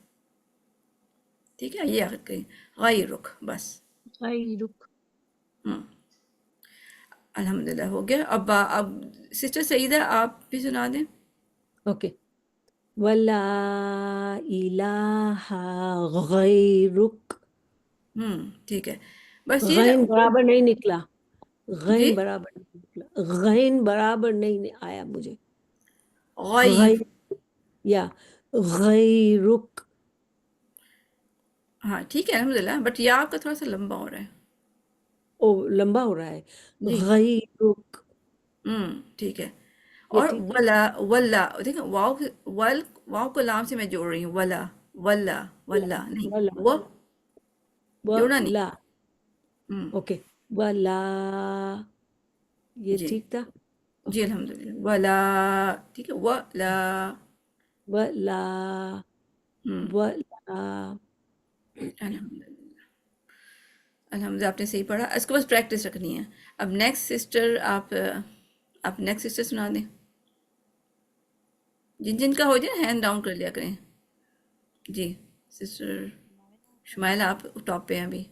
[SPEAKER 1] ٹھیک ہے، یہ آخر کہیں غیرک بس.
[SPEAKER 8] غیرک.
[SPEAKER 1] الحمدللہ ہو گیا. اب سسٹر سعیدہ آپ بھی سنا دیں.
[SPEAKER 2] اوکے. ولا الہ غیرک.
[SPEAKER 1] ٹھیک ہے، بس یہ
[SPEAKER 2] غین برابر نہیں نکلا.
[SPEAKER 1] جی
[SPEAKER 2] غین برابر نہیں نکلا. غین برابر نہیں آیا مجھے.
[SPEAKER 1] غیر.
[SPEAKER 2] غیر یا غیرک.
[SPEAKER 1] ہاں ٹھیک ہے الحمدللہ، بٹ یہ آپ کا تھوڑا سا لمبا ہو رہا ہے.
[SPEAKER 2] او لمبا ہو رہا ہے.
[SPEAKER 1] جی
[SPEAKER 2] غیرک.
[SPEAKER 1] ٹھیک ہے.
[SPEAKER 2] یہ
[SPEAKER 1] اور
[SPEAKER 2] ٹھیک ہے.
[SPEAKER 1] ولا. ولا دیکھیں، واؤ واؤ کو لام سے میں جوڑ رہی ہوں. ولا ولا ولا نہیں،
[SPEAKER 2] ولا
[SPEAKER 1] وہ جوڑنا نہیں.
[SPEAKER 2] ولا. اوکے. ولا. یہ
[SPEAKER 1] جی
[SPEAKER 2] ٹھیک تھا.
[SPEAKER 1] جی
[SPEAKER 2] اوکے.
[SPEAKER 1] الحمدللہ. ولا. ٹھیک ہے، ولا.
[SPEAKER 2] ولا. ولا.
[SPEAKER 1] الحمدللہ. الحمدللہ آپ نے صحیح پڑھا. اس کو بس پریکٹس رکھنی ہے. اب نیکسٹ سسٹر آپ نیکسٹ سسٹر سنا دیں. جن جن کا ہو جائے ہینڈ ڈاؤن کر لیا کریں. جی سسٹر شمائلہ آپ ٹاپ پہ ہیں ابھی.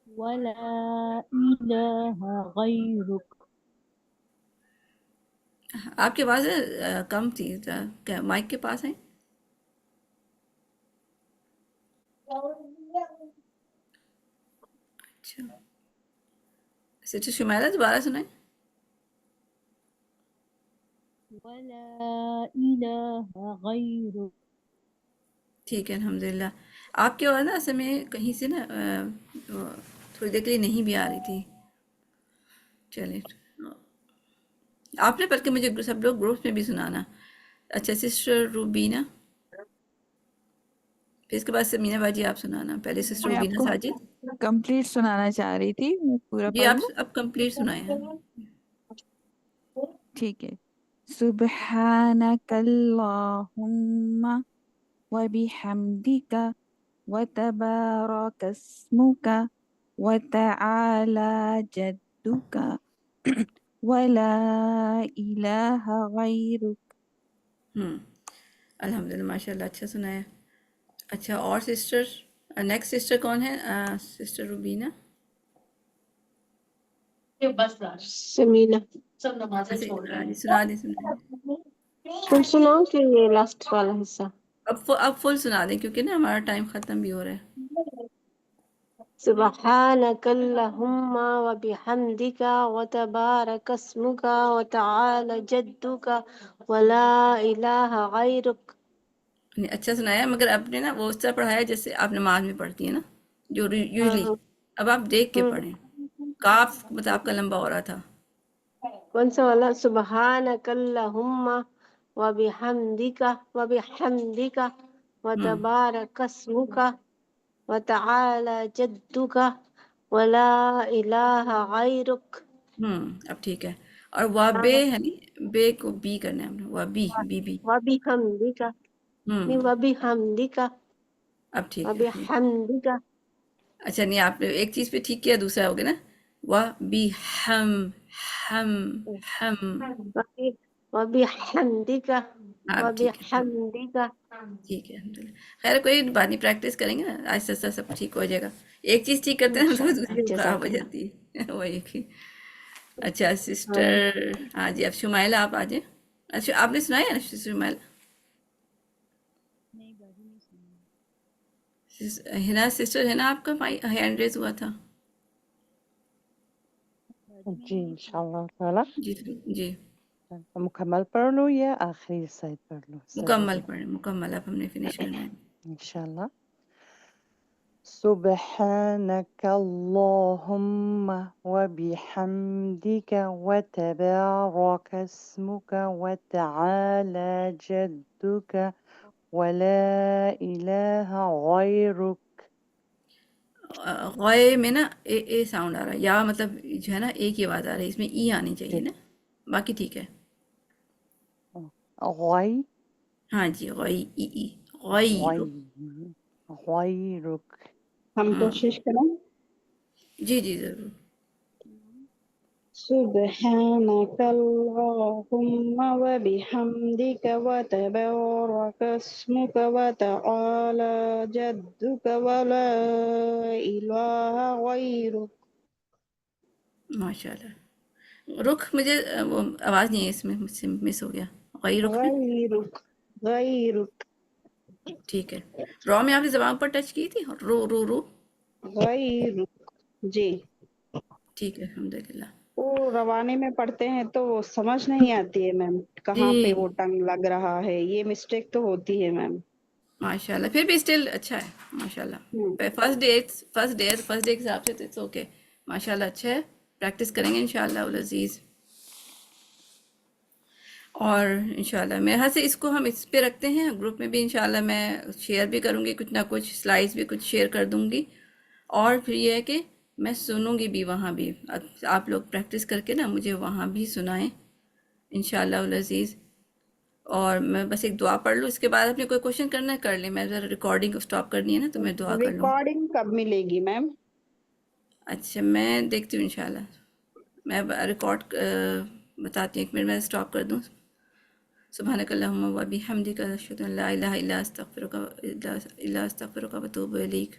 [SPEAKER 8] ولا الہ غیرک.
[SPEAKER 1] آپ کی آواز کم تھی، کیا مائک کے پاس ہیں؟ اچھا، سسٹر شمائلہ دوبارہ سنائیں.
[SPEAKER 8] ولا إله غيرك.
[SPEAKER 1] ٹھیک ہے الحمدللہ. آپ کی آواز نا اصل میں کہیں سے نا تھوڑی دیر کے لیے نہیں بھی آ رہی تھی. چلیں آپ نے بلکہ مجھے سب لوگ گروپ میں بھی سنانا. اچھا سسٹر روبینہ، پھر اس کے بعد سمینہ باجی آپ سنانا. پہلے سسٹر
[SPEAKER 6] میں آپ
[SPEAKER 1] روبینہ
[SPEAKER 6] کو
[SPEAKER 1] ساجد.
[SPEAKER 6] کمپلیٹ سنانا چاہ رہی تھی، میں پورا
[SPEAKER 1] جی
[SPEAKER 6] پڑھ
[SPEAKER 1] آپ
[SPEAKER 6] لوں؟
[SPEAKER 1] اب کمپلیٹ سنائیں.
[SPEAKER 6] ٹھیک ہے. سبحانک اللہم وبحمدک وتبارک اسمک وتعالی جدک ولا الہ غیرک.
[SPEAKER 1] الحمدللہ ماشاء اللہ اچھا سنایا. اچھا اور سسٹر نیکسٹ سسٹر کون ہے؟ سسٹر روبینہ.
[SPEAKER 9] سمینہ.
[SPEAKER 1] جی سنا دیں سنا دیں.
[SPEAKER 9] تم سناؤ کہ یہ لاسٹ والا حصہ.
[SPEAKER 1] اب فل سنا دیں کیونکہ نا ہمارا ٹائم ختم بھی ہو رہا ہے.
[SPEAKER 9] سبحانك اللهم وبحمدك وتبارك اسمك وتعالى جدك ولا إله غيرك.
[SPEAKER 1] اچھا سنایا، مگر آپ نے نا وہ اس طرح پڑھایا جیسے آپ نماز میں پڑھتی ہیں نا جو یوزلی. اب آپ دیکھ کے پڑھیں. کاف مطلب آپ کا لمبا ہو رہا تھا.
[SPEAKER 9] کون سا والا؟ سبحانك اللهم وبحمدك وتبارك اسمك وتعالى جدك ولا إله غيرك.
[SPEAKER 1] اب ٹھیک ہے. اور وابے ہے نا، بے کو بی کرنا ہے ہم نے. وابی بی بی.
[SPEAKER 9] وبحمدك نہیں وبحمدك
[SPEAKER 1] اب ٹھیک ہے.
[SPEAKER 9] وبحمدك.
[SPEAKER 1] اچھا نہیں آپ نے ایک چیز پہ ٹھیک کیا، دوسرا ہو گیا نا وبی ہم
[SPEAKER 9] وبحمدك
[SPEAKER 1] اب ٹھیک ہے
[SPEAKER 9] وبحمدك.
[SPEAKER 1] ٹھیک ہے الحمدللہ. خیر کوئی بات نہیں، پریکٹس کریں گے نا آہستہ آہستہ سب ٹھیک ہو جائے گا. ایک چیز ٹھیک کرتے ہیں نا تو دوسری وہ خراب ہو جاتی ہے. وہ ایک ہی. اچھا سسٹر ہاں جی اب شمائلہ آپ آ جائیں. اچھا آپ نے سنایا نا شمائلہ؟
[SPEAKER 8] نہیں باجی نہیں سنی.
[SPEAKER 1] ہنا سسٹر ہے نا آپ کا ہینڈ ریز ہوا تھا.
[SPEAKER 8] باجی میں
[SPEAKER 10] جی
[SPEAKER 8] نے نہیں سنی.
[SPEAKER 10] انشاءاللہ تعالی.
[SPEAKER 1] جی جی
[SPEAKER 10] مکمل پڑھ لوں یا آخری سائد پڑھ لوں؟
[SPEAKER 1] مکمل پڑھیں مکمل. اب ہم نے فنش کرنا ہے.
[SPEAKER 10] انشاءاللہ. سبحانك اللهم وبحمدك وتبارك اسمك وتعالى جدك ولا إله غيرك.
[SPEAKER 1] غوئے میں نا اے ساؤنڈ آ رہا ہے، یا مطلب جو ہے نا ایک ہی آواز آ رہی ہے، اس میں ای آنی چاہیے نا. باقی ٹھیک ہے.
[SPEAKER 10] غي
[SPEAKER 1] ہاں جی غوئی ای غوئی.
[SPEAKER 10] غيرك.
[SPEAKER 4] ہم کوشش کریں.
[SPEAKER 1] جی جی ضرور.
[SPEAKER 4] سبحانك اللهم وبحمدك وتبارك اسمك وتعالى جدك ولا إله غيرك.
[SPEAKER 1] ماشاء اللہ. رخ مجھے وہ آواز نہیں ہے اس میں، مجھ سے مس ہو گیا. غوئی رخ میں
[SPEAKER 4] غيرك غيرك
[SPEAKER 1] ٹھیک ہے. رو میں آپ نے زبان پر ٹچ کی تھی، رو
[SPEAKER 4] غيرك. جی
[SPEAKER 1] ٹھیک ہے الحمدللہ.
[SPEAKER 4] وہ روانے میں پڑھتے ہیں تو وہ سمجھ نہیں آتی ہے میم کہاں پہ
[SPEAKER 1] جی
[SPEAKER 4] وہ ٹنگ لگ رہا ہے. یہ مسٹیک تو ہوتی ہے میم.
[SPEAKER 1] ماشاء اللہ. پھر بھی اسٹل اچھا ہے ماشاء اللہ. فرسٹ ڈے کے حساب سے تو اٹس اوکے. ماشاء اللہ اچھا ہے. پریکٹس کریں گے انشاءاللہ العزیز. اور انشاءاللہ میرے ہاتھ سے اس کو ہم اس پہ رکھتے ہیں. گروپ میں بھی انشاءاللہ میں شیئر بھی کروں گی، کچھ نہ کچھ سلائڈس بھی کچھ شیئر کر دوں گی. اور پھر یہ ہے کہ میں سنوں گی بھی وہاں بھی. آپ لوگ پریکٹس کر کے نا مجھے وہاں بھی سنائیں انشاءاللہ العزیز. اور میں بس ایک دعا پڑھ لوں، اس کے بعد آپ نے کوئی کوشچن کرنا ہے کر لیں. میں ذرا ریکارڈنگ اسٹاپ کرنی ہے نا تو میں دعا کر لوں.
[SPEAKER 4] ریکارڈنگ کب ملے گی میم؟
[SPEAKER 1] اچھا میں دیکھتی ہوں انشاءاللہ. میں ریکارڈ بتاتی ہوں، ایک منٹ میں اسٹاپ کر دوں. سبحانک اللہم و بحمدک اشہد ان لا الہ الا استغفرک و اتوب الیک.